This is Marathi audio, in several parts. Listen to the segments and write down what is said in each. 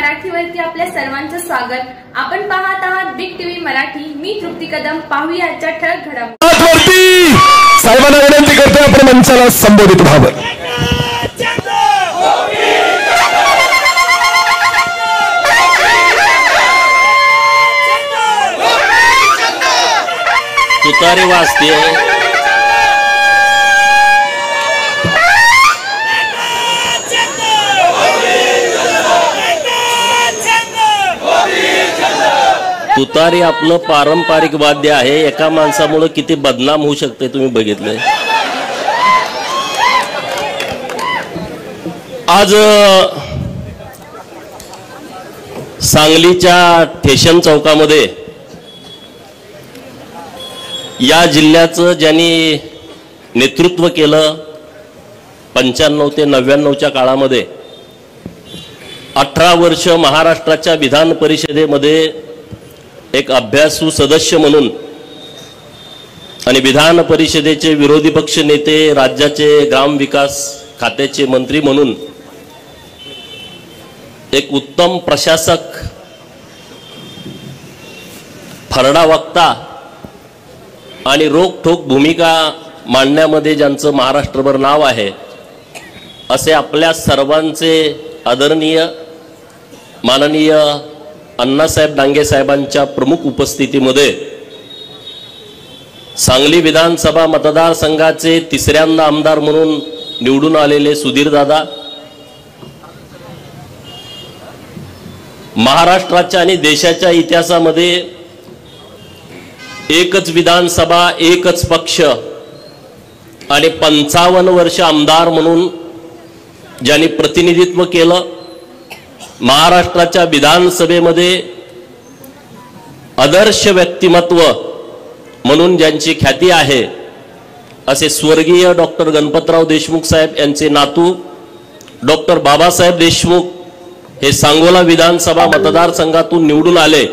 मराठीवरती आपल्या सर्वांचं स्वागत। आपण पाहत आहात बिग टीव्ही मराठी। मी तृप्ती कदम। पाहूया आजच्या ठळक घडामोडी। साहेबांना विनंती करतो आपण मंचाला संबोधित व्हावं। तुतारी वाजते। तुतारी आपलं पारंपरिक वाद्य आहे। एका माणसामुळे किती बदनाम होऊ शकते तुम्ही बघितलंय। आज सांगलीच्या ठेशन चौकामध्ये या जिल्ह्याचं ज्यांनी नेतृत्व केलं 95 ते 99च्या काळामध्ये 18 वर्ष महाराष्ट्राच्या विधान परिषदेमध्ये एक अभ्यासू सदस्य म्हणून आणि विधान परिषदेचे विरोधी पक्ष नेते, राज्याचे ग्रामविकास खात्याचे मंत्री म्हणून एक उत्तम प्रशासक, फरडा वक्ता आणि रोखठोक भूमिका मांडण्यामध्ये ज्यांचं महाराष्ट्रभर नाव आहे असे आपल्या सर्वांचे आदरणीय माननीय अण्णासाहेब डांगे साहेबांच्या प्रमुख उपस्थितीमध्ये सांगली विधानसभा मतदारसंघाचे तिसऱ्यांदा आमदार म्हणून निवडून आलेले सुधीरदादा, महाराष्ट्राच्या आणि देशाच्या इतिहासामध्ये एकच विधानसभा, एकच पक्ष आणि 55 वर्ष आमदार म्हणून ज्यांनी प्रतिनिधित्व केलं, महाराष्ट्राच्या विधानसभेमध्ये आदर्श व्यक्तिमत्व म्हणून ज्यांची ख्याती आहे असे स्वर्गीय डॉक्टर गणपतराव देशमुख साहेब यांचे नातू डॉक्टर बाबासाहेब देशमुख हे सांगोला विधानसभा मतदारसंघातून निवडून आले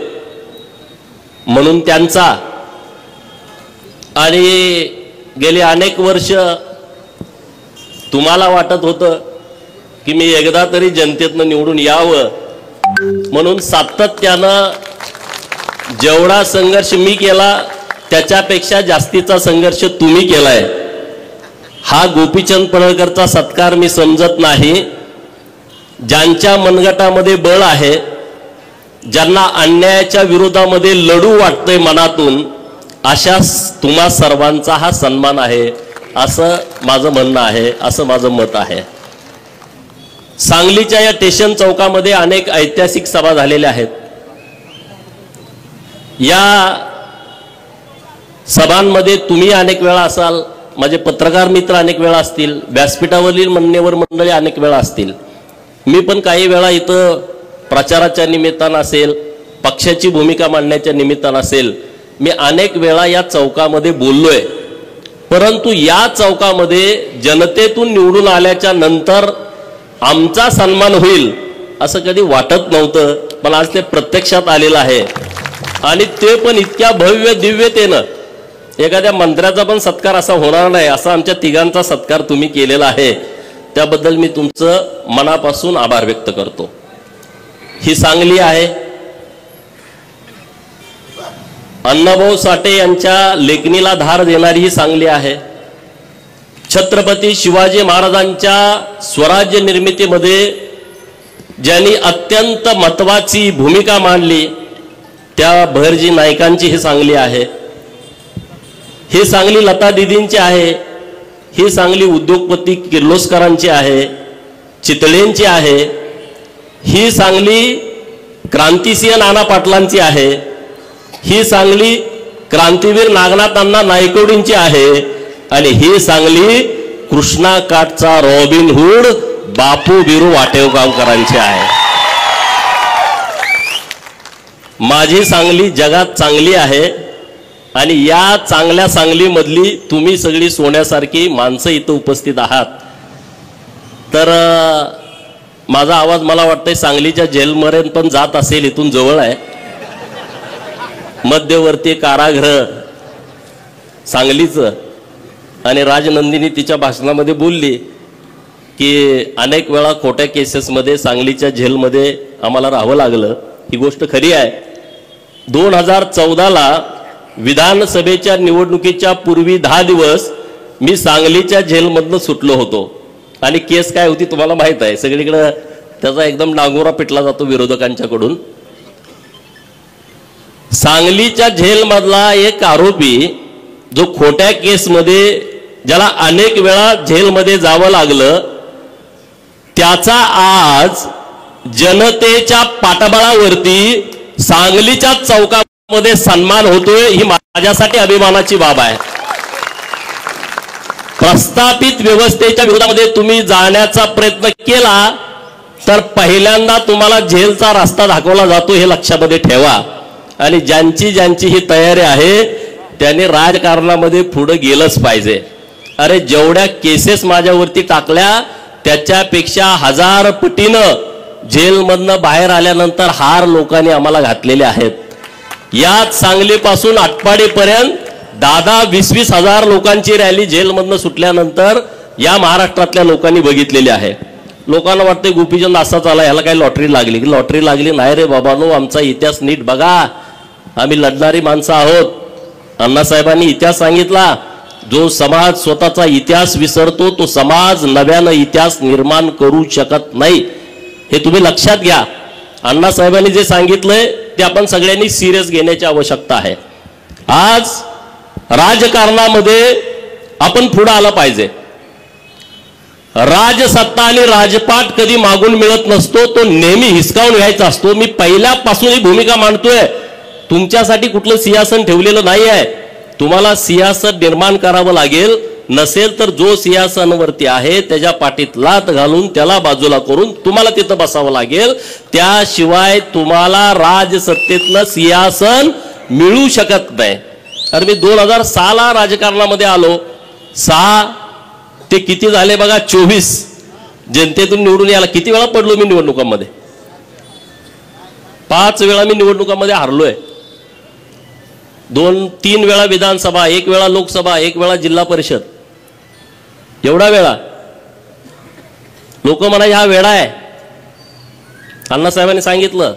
म्हणून त्यांचा आणि गेली अनेक वर्ष तुम्हाला वाटत होतं की मी एकदा तरी जनतेतनं निवडून यावं म्हणून सातत्यानं जेवढा संघर्ष मी केला त्याच्यापेक्षा जास्तीचा संघर्ष तुम्ही केलाय। हा गोपीचंद पडळकरचा सत्कार मी समजत नाही। ज्यांच्या मनगटामध्ये बळ आहे, ज्यांना अन्यायाच्या विरोधामध्ये लढू वाटतंय मनातून, अशा तुम्हा सर्वांचा हा सन्मान आहे असं माझं म्हणणं आहे, असं माझं मत आहे। सांगलीच्या या स्टेशन चौकामध्ये अनेक ऐतिहासिक सभा झालेल्या आहेत। या सभांमध्ये तुम्ही अनेक वेळा असाल, माझे पत्रकार मित्र अनेक वेळा असतील, व्यासपीठावरील मान्यवर मंडळी अनेक वेळा असतील। मी पण काही वेळा इथं प्रचाराच्या निमित्तानं असेल, पक्षाची भूमिका मांडण्याच्या निमित्तानं असेल, मी अनेक वेळा या चौकामध्ये बोललोय। परंतु या चौकामध्ये जनतेतून निवडून आल्याच्या नंतर आमचा सन्मान होईल असं कधी वाटत नव्हतं, पण आज ते प्रत्यक्षात आलेलं आहे आणि ते पण इतक्या भव्य दिव्यतेनं। एखाद्या मंत्र्याचा पण सत्कार असा होणार नाही असा आमच्या तिघांचा सत्कार तुम्ही केलेला आहे, त्याबद्दल मी तुमचं मनापासून आभार व्यक्त करतो। ही सांगली आहे, अण्णाभाऊ साठे यांच्या लेखणीला धार देणारी ही सांगली आहे। छत्रपती शिवाजी महाराजांच्या स्वराज्य निर्मितीमध्ये ज्यांनी अत्यंत महत्त्वाची भूमिका मांडली त्या भैरजी नायकांची ही सांगली आहे। ही सांगली लता दीदींची आहे, ही सांगली उद्योगपती किर्लोस्करांची आहे, चितळेंची आहे, ही सांगली क्रांतिसिंह नाना पाटलांची आहे, ही सांगली क्रांतीवीर नागनाथ अण्णा नायकवडींची आहे आणि ही सांगली कृष्णा काठचा रॉबिन हुड बापू बिरू वाटेगावकरांची आहे। माझी सांगली जगात चांगली आहे आणि या चांगल्या सांगलीमधली तुम्ही सगळी सोन्यासारखी माणसं इथं उपस्थित आहात। तर माझा आवाज मला वाटतंय सांगलीच्या जेलमध्ये पण जात असेल, इथून जवळ आहे। मध्यवर्ती कारागृह सांगलीचं आणि राजनंदिनी तिच्या भाषणामध्ये बोलली की अनेक वेळा खोट्या केसेसमध्ये सांगलीच्या जेलमध्ये आम्हाला राहावं लागलं, ही गोष्ट खरी आहे. 2014ला विधानसभेच्या निवडणुकीच्या पूर्वी 10 दिवस मी सांगलीच्या जेलमधनं सुटलो होतो. आणि केस काय होती तुम्हाला माहित आहे, सगळीकडे त्याचा एकदम डांगोरा पिटला जातो विरोधकांच्याकडून. सांगलीच्या जेलमधला एक आरोपी जो खोट्या केसमध्ये ज्याला अनेक वेळा जेलमध्ये जावं लागलं, त्याचा आज जनतेच्या पाठबळावरती सांगलीच्या चौकामध्ये सन्मान होतोय, ही माझ्यासाठी अभिमानाची बाब आहे. प्रस्थापित व्यवस्थेच्या विरोधामध्ये तुम्ही जाण्याचा प्रयत्न केला तर पहिल्यांदा तुम्हाला जेलचा रस्ता दाखवला जातो, हे लक्षामध्ये ठेवा. आणि ज्यांची ज्यांची ही तयारी आहे त्याने राजकारणामध्ये पुढे गेलंच पाहिजे. अरे जेवढ्या केसेस माझ्यावरती टाकल्या त्याच्यापेक्षा 1000 पटीनं जेलमधनं बाहेर आल्यानंतर हार लोकांनी आम्हाला घातलेले आहेत. यात सांगलीपासून आटपाडीपर्यंत 10-20 हजार लोकांची रॅली जेलमधनं सुटल्यानंतर या महाराष्ट्रातल्या लोकांनी बघितलेली आहे. लोकांना वाटते गोपीचंद असाच आला, ह्याला काही लॉटरी लागली की. लॉटरी लागली नाही रे बाबांनो, आमचा इतिहास नीट बघा. आम्ही लढणारी माणसं आहोत. अण्णासाहेबांनी इतिहास सांगितला, जो समाज स्वतःचा इतिहास विसरतो तो समाज नव्यानं इतिहास निर्माण करू शकत नाही, हे तुम्ही लक्षात घ्या. अण्णासाहेबांनी जे सांगितलंय ते आपण सगळ्यांनी सिरियस घेण्याची आवश्यकता आहे. आज राजकारणामध्ये आपण पुढे आलं पाहिजे. राजसत्ता आणि राजपाट कधी मागून मिळत नसतो, तो नेहमी हिसकावून घ्यायचा असतो. मी पहिल्यापासून ही भूमिका मांडतोय. तुमच्यासाठी कुठलं सिंहासन ठेवलेलं नाही आहे. तुम्हाला सिंहासन निर्माण करावं लागेल. नसेल तर जो सिंहासनावरती आहे त्याच्या पाठीत लात घालून त्याला बाजूला करून तुम्हाला तिथं बसावं लागेल. त्याशिवाय तुम्हाला राजसत्तेतलं सिंहासन मिळू शकत नाही. अरे मी 2006ला राजकारणामध्ये आलो. 6 ते किती झाले बघा, 24 जनतेतून निवडून यायला किती वेळा पडलो मी निवडणुकांमध्ये. 5 वेळा मी निवडणुकांमध्ये हारलोय. 2-3 वेळा विधानसभा, 1 वेळा लोकसभा, 1 वेळा जिल्हा परिषद. एवढा वेळा लोक म्हणा हा वेळा आहे. अण्णासाहेबांनी सांगितलं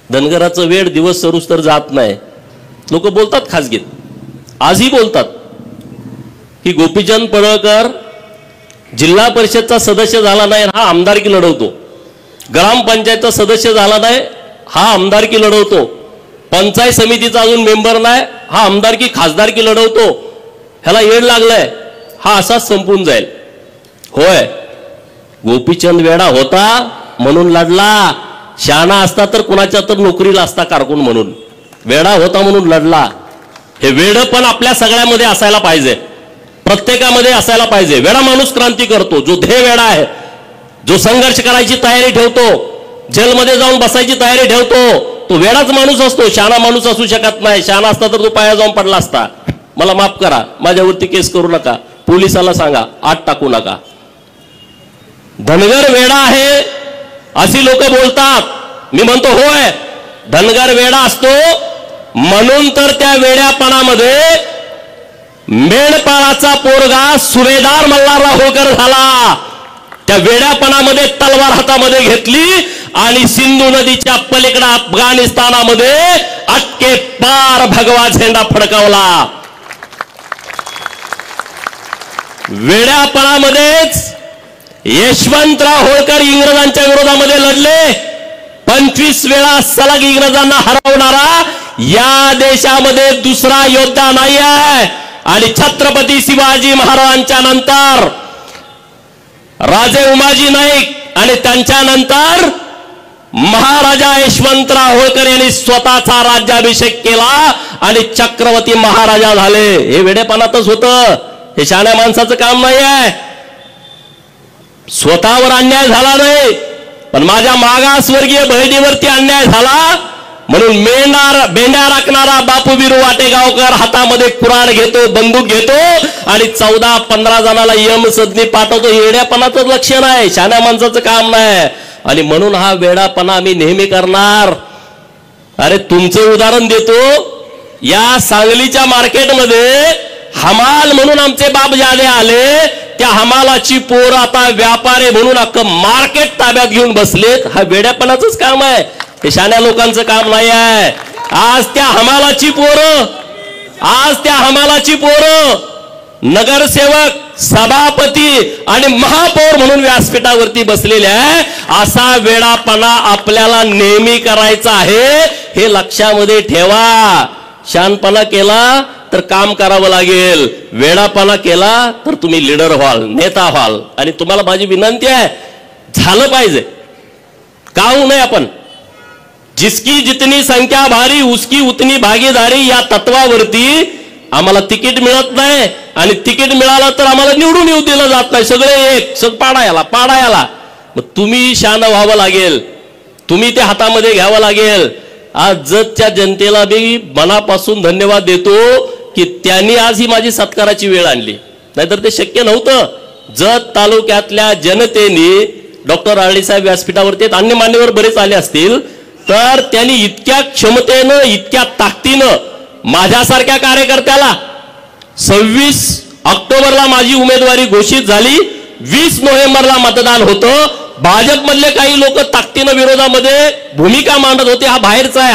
धनगराचं वेळ दिवस सरूस तर जात नाही. लोक बोलतात खासगीत, आजही बोलतात की गोपीचंद पडळकर जिल्हा परिषदचा सदस्य झाला नाही हा आमदारकी लढवतो, ग्रामपंचायतचा सदस्य झाला नाही हा आमदारकी लढवतो, पंचायत समितीचा अजून मेंबर नाही हा आमदारकी खासदारकी लढवतो. ह्याला येड लागलाय, हा असाच संपून जाईल. होय, गोपीचंद वेडा होता म्हणून लढला. शहाणा असता तर कुणाच्या तर नोकरीला असता कारकून म्हणून. वेडा होता म्हणून लढला. हे वेड पण आपल्या सगळ्यामध्ये असायला पाहिजे, प्रत्येकामध्ये असायला पाहिजे. वेडा माणूस क्रांती करतो, जो ध्येय वेडा आहे, जो संघर्ष करायची तयारी ठेवतो, जेलमध्ये जाऊन बसायची तयारी ठेवतो, तो वेडाच माणूस असतो. शहाणा माणूस असू शकत नाही. शहाणा असता तर तो पाया जाऊन पडला असता. मला माफ करा, माझ्यावरती केस करू नका, पोलिसाला सांगा, आत टाकू नका. धनगर वेडा आहे अशी लोक बोलतात. मी म्हणतो होय, धनगर वेडा असतो म्हणून तर त्या वेड्यापणामध्ये मेंढपाळाचा पोरगा सुभेदार मल्हारराव होळकर झाला. त्या वेड्यापणामध्ये तलवार हातामध्ये घेतली आणि सिंधू नदीच्या पलीकडे अफगाणिस्तानामध्ये अटके पार भगवा झेंडा फडकावला. वेड्यापणामध्येच यशवंतराव होळकर इंग्रजांच्या विरोधामध्ये लढले. 25 वेळा सलग इंग्रजांना हरवणारा या देशामध्ये दुसरा योद्धा नाही आहे. आणि छत्रपती शिवाजी महाराजांच्या नंतर राजे उमाजी नाईक आणि त्यांच्या नंतर महाराजा यशवंतराव होळकर यांनी स्वतःचा राज्याभिषेक केला आणि चक्रवर्ती महाराजा झाले. हे वेडेपणातच होतं, हे शहाण्या माणसाचं काम नाही आहे. स्वतःवर अन्याय झाला नाही, पण माझ्या मागासवर्गीय बहिणीवरती अन्याय झाला म्हणून बेंड्या राखणारा बापू बिरू वाटेगावकर हातामध्ये कुऱ्हाड घेतो, बंदूक घेतो आणि 14-15 जणांना यम सदनी पाठवतो. येड्यापणाचं लक्षण आहे, शहाण्या माणसाचं काम नाही. आणि म्हणून हा वेडापणा आम्ही नेहमी करणार. अरे तुमचं उदाहरण देतो, या सांगलीच्या मार्केटमध्ये हमाल म्हणून आमचे बापजादे आले, त्या हमालाची पोर आता व्यापारी म्हणून अख्खं मार्केट ताब्यात घेऊन बसलेत. हा वेड्यापणाचंच काम आहे, हे शाण्या लोकांचं काम नाही आहे. आज त्या हमालाची पोरं नगरसेवक, सभापती आणि महापौर म्हणून व्यासपीठावरती बसलेले आहे. असा वेडापणा आपल्याला नेहमी करायचा आहे, हे लक्षामध्ये ठेवा. शानपणा केला तर काम करावं लागेल, वेडापणा केला तर तुम्ही लीडर व्हाल, नेता व्हाल. आणि तुम्हाला माझी विनंती आहे, झालं पाहिजे. का होऊ नये आपण? जिसकी जितनी संख्या भारी उसकी उतनी भागीदारी या तत्वावरती आम्हाला तिकीट मिळत नाही, आणि तिकीट मिळालं तर आम्हाला निवडून येऊ दिलं जात नाही. सगळे एक पाडायला. मग तुम्ही शान व्हावं लागेल, तुम्ही ते हातामध्ये घ्यावं लागेल. आज जतच्या जनतेला मी मनापासून धन्यवाद देतो की त्यांनी आज ही माझी सत्काराची वेळ आणली, नाहीतर ते शक्य नव्हतं. जत तालुक्यातल्या जनतेने डॉक्टर आळीसाहेब व्यासपीठावरती अन्य मान्यवर बरेच आले असतील, तर त्यांनी इतक्या क्षमतेनं, इतक्या ताकदीनं माझ्यासारख्या कार्यकर्त्याला 26 ऑक्टोबरला माझी उमेदवारी घोषित झाली, 20 नोव्हेंबरला मतदान होतं. भाजपमधले काही लोक ताकदीनं विरोधामध्ये भूमिका मांडत होते, हा बाहेरचा आहे,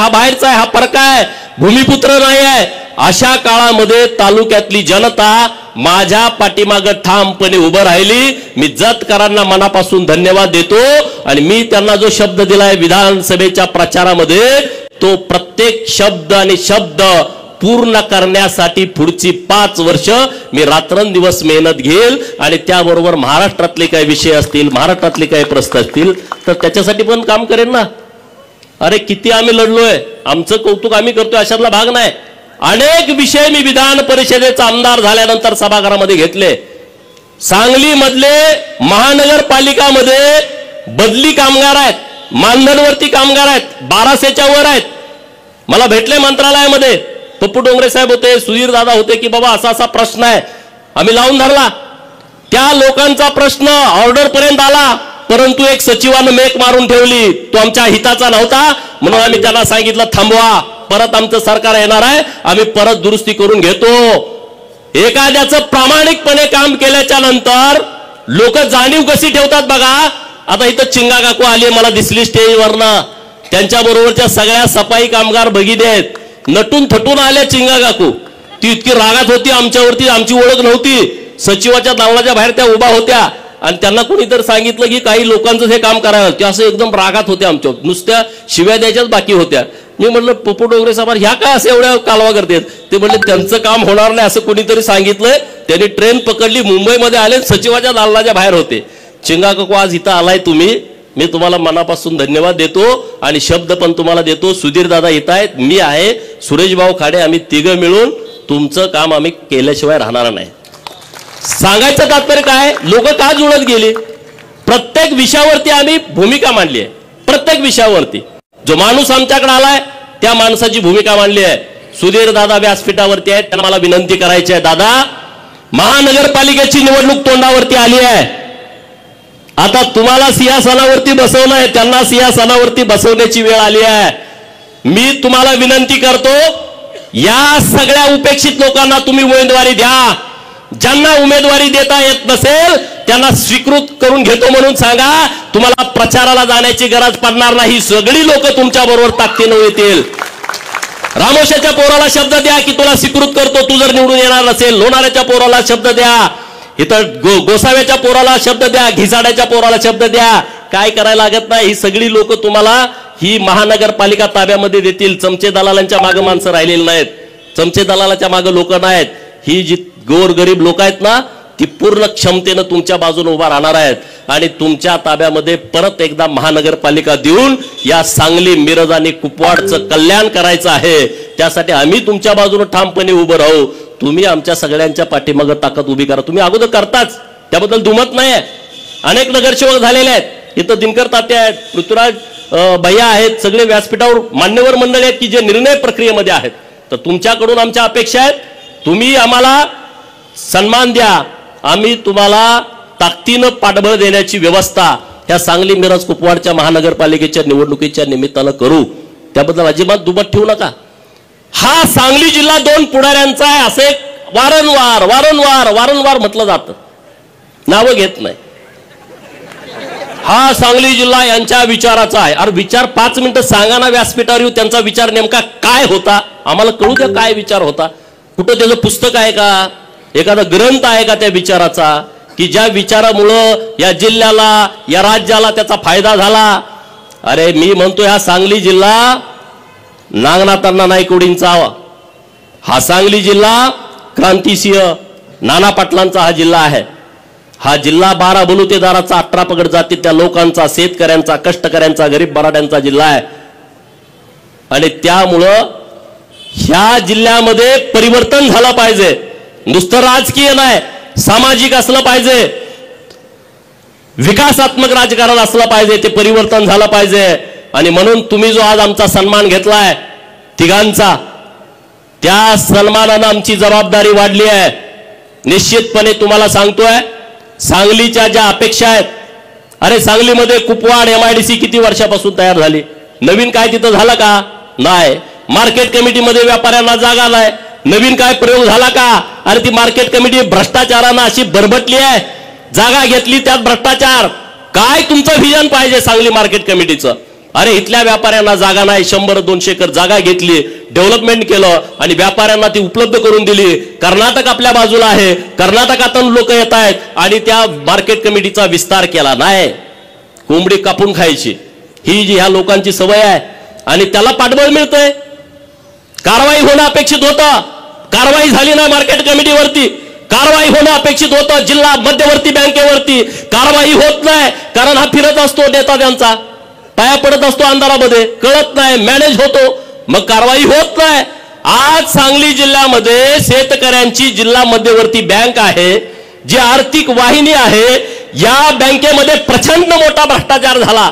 हा परका आहे, भूमिपुत्र नाही आहे. अशा काळामध्ये तालुक्यातली जनता माझ्या पाठीमागं ठामपणे उभं राहिली. मी जतकरांना मनापासून धन्यवाद देतो. आणि मी त्यांना जो शब्द दिलाय विधानसभेच्या प्रचारामध्ये, तो प्रत्येक शब्द आणि शब्द पूर्ण करण्यासाठी पुढची 5 वर्ष मी रात्रंदिवस मेहनत घेईल. आणि त्याबरोबर महाराष्ट्रातले काही विषय असतील, महाराष्ट्रातले काही प्रश्न असतील, तर त्याच्यासाठी पण काम करेन ना. अरे किती आम्ही लढलोय, आमचं कौतुक आम्ही करतोय अशातला भाग नाही. अनेक विषय मी विधान परिषदेचा आमदार झाल्यानंतर सभागृहामध्ये घेतले. सांगलीमधले महानगरपालिकामध्ये बदली कामगार आहेत, मानधनवर्ती कामगार आहेत, 1200च्या वर आहेत. मला भेटले मंत्रालयामध्ये, पप्पू डोंगरे साहेब होते, सुधीर दादा होते, की बाबा असा असा प्रश्न आहे. आम्ही लावून धरला. त्या लोकांचा प्रश्न ऑर्डर पर्यंत आला, परंतु एक सचिवानं मेक मारून ठेवली, तो आमच्या हिताचा नव्हता. म्हणून आम्ही त्यांना सांगितलं थांबवा, परत आमचं सरकार येणार आहे, आम्ही परत दुरुस्ती करून घेतो. एखाद्याचं प्रामाणिकपणे काम केल्याच्या नंतर लोक जाणीव कशी ठेवतात बघा. आता इथं चिंगा काकू आली, मला दिसली स्टेजवरनं, त्यांच्या बरोबरच्या सगळ्या सफाई कामगार भगिनी आहेत, नटून थटून आल्या चिंगा काकू. ती इतकी रागात होती आमच्यावरती, आमची ओळख नव्हती. सचिवाच्या दालनाच्या बाहेर त्या उभा होत्या, आणि त्यांना कोणीतरी सांगितलं की काही लोकांचं हे काम करायला, ते असं एकदम रागात होते आमच्यावर, नुसत्या शिव्या द्यायच्याच बाकी होत्या. मी म्हटलं पप्पू डोंगरे साहेब ह्या काय असं एवढ्या कालवा करतात? ते म्हणले त्यांचं काम होणार नाही असं कोणीतरी सांगितलंय. त्यांनी ट्रेन पकडली, मुंबईमध्ये आले, सचिवाच्या दालनाच्या बाहेर होते. चिंगा काकू आज इथं आलाय तुम्ही, मी तुम्हाला मनापासून धन्यवाद देतो. आणि शब्द पण तुम्हाला देतो. सुधीर दादा इथं आहेत, मी आहे, सुरेश भाऊ खाडे, आम्ही तिघं मिळून तुमचं काम आम्ही केल्याशिवाय राहणार नाही. सांगायचं तात्पर्य काय, लोक का जुळत गेली? प्रत्येक विषयावरती आम्ही भूमिका मांडली आहे. प्रत्येक विषयावरती जो माणूस आमच्याकडे आलाय त्या माणसाची भूमिका मांडली आहे. सुधीर दादा व्यासपीठावरती आहेत, त्यांना मला विनंती करायची आहे, दादा महानगरपालिकेची निवडणूक तोंडावरती आली आहे, आता तुम्हाला सिंहासनावरती बसवणं आहे, त्यांना सिंहासनावरती बसवण्याची वेळ आली आहे. मी तुम्हाला विनंती करतो, या सगळ्या उपेक्षित लोकांना तुम्ही उमेदवारी द्या. ज्यांना उमेदवारी देता येत नसेल त्यांना स्वीकृत करून घेतो म्हणून सांगा. तुम्हाला प्रचाराला जाण्याची गरज पडणार नाही, सगळी लोक तुमच्या बरोबर ताकदीने येतील. रामोशाच्या पोराला शब्द द्या की तुला स्वीकृत करतो, तू जर निवडून येणार नसेल. लोणाऱ्याच्या पोराला शब्द द्या, इथं गोसाव्याच्या पोराला शब्द द्या, घिसाड्याच्या पोराला शब्द द्या. काय करायला लागत नाही. ही सगळी लोक तुम्हाला ही महानगरपालिका ताब्यामध्ये देतील. चमचे दलालांच्या मागे माणसं राहिलेली नाहीत, चमचे दलालाच्या मागे लोक नाहीत. ही जी गोरगरीब लोक आहेत ना, ती पूर्ण क्षमतेनं तुमच्या बाजूने उभा राहणार आहेत. आणि तुमच्या ताब्यामध्ये परत एकदा महानगरपालिका देऊन या सांगली, मिरज आणि कुपवाडचं कल्याण करायचं आहे. त्यासाठी आम्ही तुमच्या बाजूने ठामपणे उभं राहू. तुम्ही आमच्या सगळ्यांच्या पाठीमागे ताकद उभी करा. तुम्ही अगोदर करताच, त्याबद्दल दुमत नाही आहे. अनेक नगरसेवक झालेले आहेत, इथं दिनकर तात्या आहेत, पृथ्वीराज भैया आहेत, सगळे व्यासपीठावर मान्यवर मंडळी आहेत की जे निर्णय प्रक्रियेमध्ये आहेत. तर तुमच्याकडून आमच्या अपेक्षा आहेत, तुम्ही आम्हाला सन्मान द्या. आम्ही तुम्हाला ताकदीनं पाठबळ देण्याची व्यवस्था ह्या सांगली, मिरज, कुपवाडच्या महानगरपालिकेच्या निवडणुकीच्या निमित्तानं करू. त्याबद्दल अजिबात दुमत ठेवू नका. हा सांगली जिल्हा 2 पुढाऱ्यांचा आहे, असं एक वारंवार वारंवार वारंवार म्हटलं जातं, नावं घेत नाही. हा सांगली जिल्हा यांच्या विचाराचा आहे. अरे विचार 5 मिनिटं सांगा ना व्यासपीठावर येऊ, त्यांचा विचार नेमका काय होता आम्हाला कळू द्या. काय विचार होता? कुठं त्याचं पुस्तक आहे का, एखादा ग्रंथ आहे का त्या विचाराचा, की ज्या विचारामुळं या जिल्ह्याला या राज्याला त्याचा फायदा झाला? अरे मी म्हणतो हा सांगली जिल्हा नागनाथांना नाईकवडींचा, हा सांगली जिल्हा क्रांतिसिंह नाना पाटलांचा हा जिल्हा आहे. हा जिल्हा 12 बलुतेदाराचा, 18 पगड जातीच्या लोकांचा, शेतकऱ्यांचा, कष्टकऱ्यांचा, गरीब मराठ्यांचा जिल्हा आहे. आणि त्यामुळं ह्या जिल्ह्यामध्ये परिवर्तन झालं पाहिजे. नुसतं राजकीय नाही, सामाजिक असलं पाहिजे, विकासात्मक राजकारण असलं पाहिजे, ते परिवर्तन झालं पाहिजे. आणि म्हणून तुम्ही जो आज आमचा सन्मान घेतलाय तिघांचा, त्या सन्मानानं आमची जबाबदारी वाढली आहे. निश्चितपणे तुम्हाला सांगतोय, सांगलीच्या ज्या अपेक्षा आहेत, अरे सांगलीमध्ये कुपवाड MIDC किती वर्षापासून तयार झाली, नवीन काय तिथं झालं का? नाही. मार्केट कमिटीमध्ये व्यापाऱ्यांना जागा नाही, नवीन काय प्रयोग झाला का? अरे ती मार्केट कमिटी भ्रष्टाचारानं अशी बरबटली आहे, जागा घेतली त्यात भ्रष्टाचार. काय तुमचं व्हिजन पाहिजे सांगली मार्केट कमिटीचं? अरे इथल्या व्यापाऱ्यांना जागा नाही, 100-200 एकर जागा घेतली, डेव्हलपमेंट केलं आणि व्यापाऱ्यांना ती उपलब्ध करून दिली. कर्नाटक आपल्या बाजूला आहे, कर्नाटकातून लोक येत आहेत आणि त्या मार्केट कमिटीचा विस्तार केला नाही. कोंबडी कापून खायची ही जी ह्या लोकांची सवय आहे आणि त्याला पाठबळ मिळतंय. कारवाई होणं अपेक्षित होतं, कारवाई झाली नाही. मार्केट कमिटीवरती कारवाई होणं अपेक्षित होतं, जिल्हा मध्यवर्ती बँकेवरती कारवाई होत नाही. कारण हा फिरत असतो, नेता त्यांचा पाया पडत असतो अंधारामध्ये, कळत नाही, मॅनेज होतो, मग कारवाई होत नाही. आज सांगली जिल्ह्यामध्ये शेतकऱ्यांची जिल्हा मध्यवर्ती बँक आहे, जी आर्थिक वाहिनी आहे, या बँकेमध्ये प्रचंड मोठा भ्रष्टाचार झाला.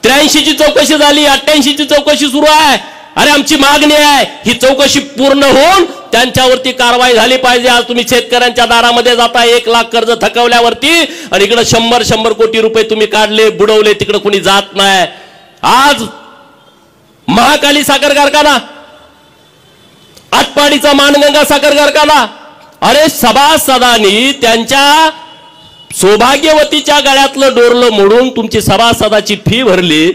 83ची चौकशी झाली, 88ची चौकशी सुरू आहे. अरे आमची मागणी आहे ही चौकशी पूर्ण होऊन त्यांच्यावरती कारवाई झाली पाहिजे. आज तुम्ही शेतकऱ्यांच्या दारामध्ये जाता 1 लाख कर्ज थकवल्यावरती आणि इकडे 100 कोटी रुपये तुम्ही काढले, बुडवले, तिकडे कोणी जात नाही. आज महाकाली साखर कारखाना, आटपाडीचा मानगंगा साखर कारखाना, अरे सभासदांनी त्यांच्या सौभाग्यवतीच्या गळ्यातलं डोरलं मोडून तुमची सभासदाची फी भरली.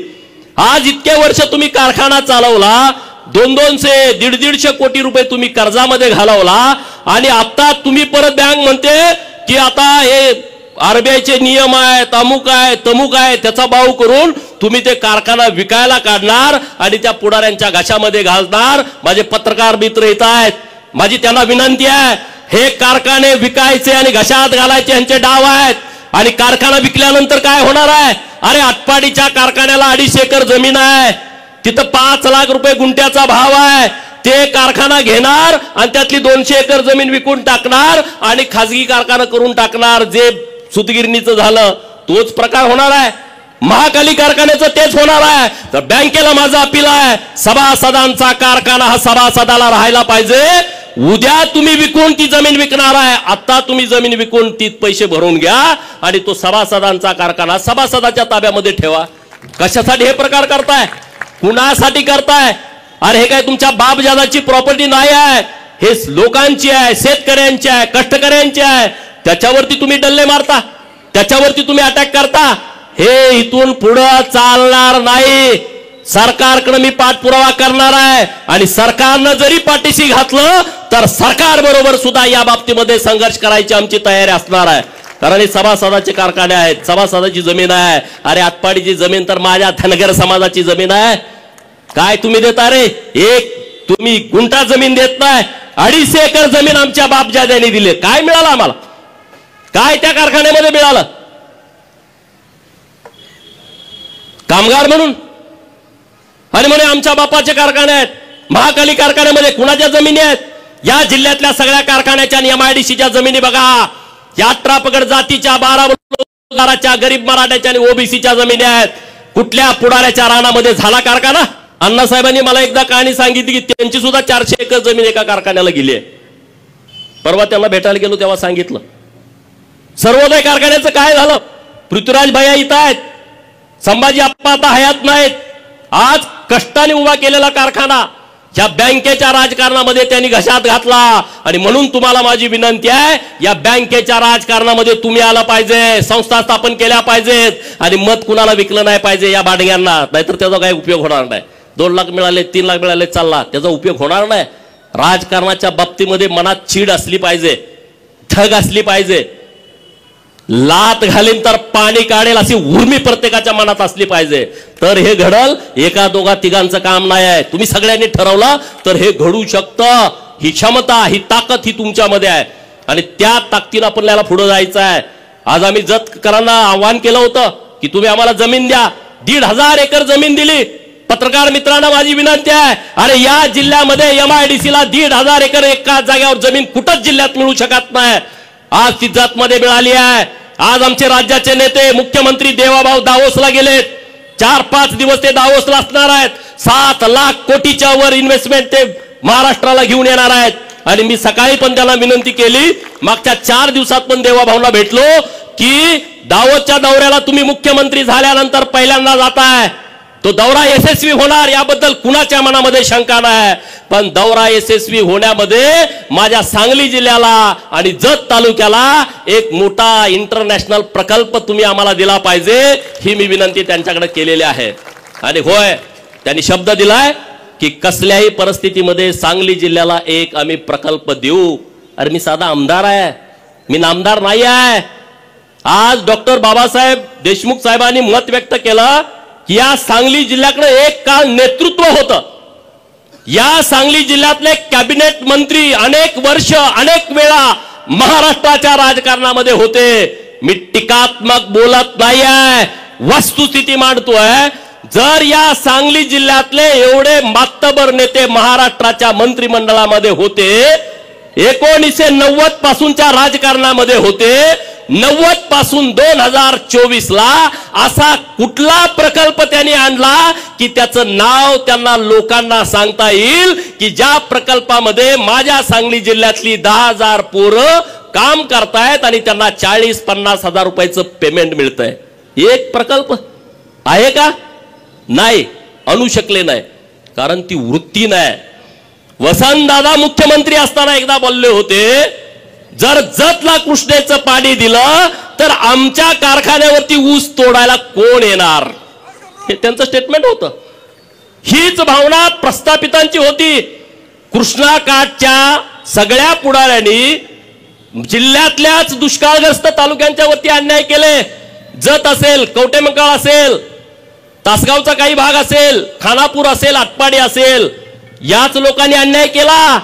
आज इतके वर्ष तुम्ही कारखाना चालवला, 200 150 कोटी रुपये तुम्ही कर्जामध्ये घालवला आणि आता तुम्ही परत बँक म्हणते की आता हे RBIचे नियम आहेत, अमुक आहे, तमुक आहे, त्याचा बाऊ करून तुम्ही ते कारखाना विकायला काढणार आणि त्या पुढाऱ्यांच्या घशामध्ये घालणार. माझे पत्रकार मित्र येत आहेत, माझी त्यांना विनंती आहे, हे कारखाने विकायचे आणि घशात घालायचे यांचे डाव आहेत. आणि कारखाना विकल्यानंतर काय होणार आहे? अरे आटपाडीच्या कारखान्याला 250 एकर जमीन आहे, तिथं 5 लाख रुपये गुंठ्याचा भाव आहे. ते कारखाना घेणार आणि त्यातली 200 एकर जमीन विकून टाकणार आणि खाजगी कारखाना करून टाकणार. जे सुतगिरणीचं झालं तोच प्रकार होणार आहे, महाकाली कारखान्याचं तेच होणार आहे. तर बँकेला माझं अपील आहे, सभासदांचा कारखाना हा सभासदाला राहायला पाहिजे. उद्या तुम्ही विकून ती जमीन विकणार आहे, आता तुम्ही जमीन विकून ती पैसे भरून घ्या आणि तो सभासदांचा कारखाना सभासदाच्या ताब्यामध्ये ठेवा. कशासाठी हे प्रकार करताय? कुणासाठी करताय? अरे हे काय तुमच्या बापजादाची प्रॉपर्टी नाही आहे, हे लोकांची आहे, शेतकऱ्यांची आहे, कष्टकऱ्यांची आहे. त्याच्यावरती तुम्ही डल्ले मारता, त्याच्यावरती तुम्ही अटॅक करता. हे इथून पुढे चालणार नाही. सरकारकडे मी पाठपुरावा करणार आहे आणि सरकारनं जरी पाठीशी घातलं तर सरकार बरोबर सुद्धा या बाबतीमध्ये संघर्ष करायची आमची तयारी असणार आहे. कारण हे सभासदाचे कारखाने आहेत, सभासदाची जमीन आहे. अरे आटपाडीची जमीन तर माझ्या धनगर समाजाची जमीन आहे. काय तुम्ही देता रे? एक तुम्ही गुंठा जमीन देत नाही, 250 एकर जमीन आमच्या बापजाद्यांनी दिली. काय मिळालं आम्हाला? काय त्या कारखान्यामध्ये मिळालं? कामगार म्हणून आणि म्हणे आमच्या बापाचे कारखाने आहेत. महाकाली कारखान्यामध्ये कुणाच्या जमिनी आहेत? या जिल्ह्यातल्या सगळ्या कारखान्याच्या MIDCच्या जमिनी बघा. या 18 पगड जातीच्या, 12 बलुतेदाराच्या, गरीब मराठ्याच्या आणि OBCच्या जमिनी आहेत. कुठल्या पुढाऱ्याच्या रानामध्ये झाला कारखाना? अण्णासाहेबांनी मला एकदा कहाणी सांगितली की त्यांची सुद्धा 400 एकर जमीन एका कारखान्याला गेली आहे. परवा त्यांना भेटायला गेलो तेव्हा सांगितलं. सर्वोदय कारखान्याचं काय झालं? पृथ्वीराज भैया इथं आहेत, संभाजी आप्पा आता हयात नाहीत. आज कष्टाने उभा केलेला कारखाना या बँकेच्या राजकारणामध्ये त्यांनी घशात घातला आणि म्हणून तुम्हाला माझी विनंती आहे, या बँकेच्या राजकारणामध्ये तुम्ही आला पाहिजे, संस्था स्थापन केल्या पाहिजेत आणि मत कुणाला विकलं नाही पाहिजे या बाडग्यांना, नाहीतर त्याचा काही उपयोग होणार नाही. 2 लाख मिळाले 3 लाख मिळाले चालला, त्याचा उपयोग होणार नाही. राजकारणाच्या बाबतीमध्ये मनात चीड असली पाहिजे, ठग असली पाहिजे, लात घालीन तर पाणी काढेल अशी उर्मी प्रत्येकाच्या मनात असली पाहिजे, तर हे घडल. 1 2 3 काम नाही आहे. तुम्ही सगळ्यांनी ठरवलं तर हे घडू शकतं. ही क्षमता, ही ताकद ही तुमच्यामध्ये आहे आणि त्या ताकदीनं आपल्याला पुढे जायचं आहे. आज आम्ही जतकरांना आव्हान केलं होतं की तुम्ही आम्हाला जमीन द्या. 1,500 एकर जमीन दिली. पत्रकार मित्रांना माझी विनंती आहे, अरे या जिल्ह्यामध्ये MIDC ला 1,500 एकर एका जागेवर जमीन कुठंच जिल्ह्यात मिळू शकत नाही. आज ती जतमध्ये मिळाली आहे. आज आमचे राज्याचे नेते मुख्यमंत्री देवाभाऊ दावोसला गेलेत. 4-5 दिवस ते दावोसला असणार आहेत. 7 लाख कोटीच्या वर इन्व्हेस्टमेंट ते महाराष्ट्राला घेऊन येणार आहेत. आणि मी सकाळी पण त्यांना विनंती केली, मागच्या 4 दिवसात पण देवाभाऊला भेटलो की दावोसच्या दौऱ्याला तुम्ही मुख्यमंत्री झाल्यानंतर पहिल्यांदा जाताय, तो दौरा यशस्वी होणार याबद्दल कुणाच्या मनामध्ये शंका नाही. पण दौरा यशस्वी होण्यामध्ये माझ्या सांगली जिल्ह्याला आणि जत तालुक्याला एक मोठा इंटरनॅशनल प्रकल्प तुम्ही आम्हाला दिला पाहिजे, ही मी विनंती त्यांच्याकडे केलेली आहे. आणि होय, त्यांनी शब्द दिलाय की कसल्याही परिस्थितीमध्ये सांगली जिल्ह्याला एक आम्ही प्रकल्प देऊ. अरे मी साधा आमदार आहे, मी नामदार नाही आहे. आज डॉक्टर बाबासाहेब देशमुख साहेबांनी मत व्यक्त केलं की या सांगली जिल्ह्याकडे एक काळ नेतृत्व होतं. या सांगली जिल्ह्यातले कॅबिनेट मंत्री अनेक वर्ष अनेक वेळा महाराष्ट्राच्या राजकारणामध्ये होते. मी टीकात्मक बोलत नाही आहे, वस्तुस्थिती मांडतोय. जर या सांगली जिल्ह्यातले एवढे मातबर नेते महाराष्ट्राच्या मंत्रिमंडळामध्ये होते, 1990 पासूनच्या राजकारणामध्ये होते, 90 पासून 2024 ला असा कुठला प्रकल्प त्यांनी आणला की त्याचं नाव त्यांना लोकांना सांगता येईल की ज्या प्रकल्पामध्ये माझ्या सांगली जिल्ह्यातली 10,000 पोरं काम करतायत आणि त्यांना 40-50 हजार रुपयाचं पेमेंट मिळतंय. एक प्रकल्प आहे का? नाही, आणू शकले नाही, कारण ती वृत्ती नाही. वसंतदादा मुख्यमंत्री असताना एकदा बोलले होते, जर जतला कृष्णेचं पाणी दिलं तर आमच्या कारखान्यावरती ऊस तोडायला कोण येणार, हे त्यांचं स्टेटमेंट होतं. हीच भावना प्रस्थापितांची होती. कृष्णा काठच्या सगळ्या पुढाऱ्यांनी जिल्ह्यातल्याच दुष्काळग्रस्त तालुक्यांच्या वरती अन्याय केले. जत असेल, कवटेमंकाळ असेल, तासगावचा काही भाग असेल, खानापूर असेल, आटपाडी असेल, याच लोकांनी अन्याय केला.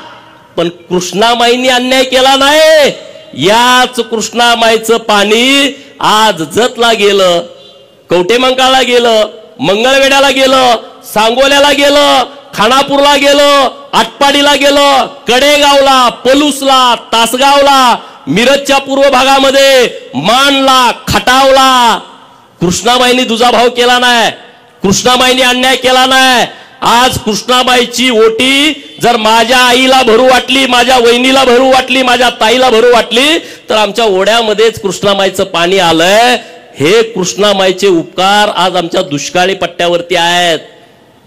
पण कृष्णामाईंनी अन्याय केला नाही. याच कृष्णामाईचं पाणी आज जतला गेलं, कवटेमंकाळला गेलं, मंगळवेढ्याला गेलं, सांगोल्याला गेलं, खानापूरला गेलं, आटपाडीला गेलं, कडेगावला, पलूसला, तासगावला, मिरजच्या पूर्व भागामध्ये, मानला, खटावला. कृष्णामाईंनी दुजाभाव केला नाही, कृष्णामाईंनी अन्याय केला नाही. आज कृष्णाबाईची ओटी जर माझ्या आईला भरू वाटली, माझ्या वहिनीला भरू वाटली, माझ्या ताईला भरू वाटली, तर आमच्या ओढ्यामध्येच कृष्णाबाईचं पाणी आलंय. हे कृष्णाबाईचे उपकार आज आमच्या दुष्काळी पट्ट्यावरती आहेत.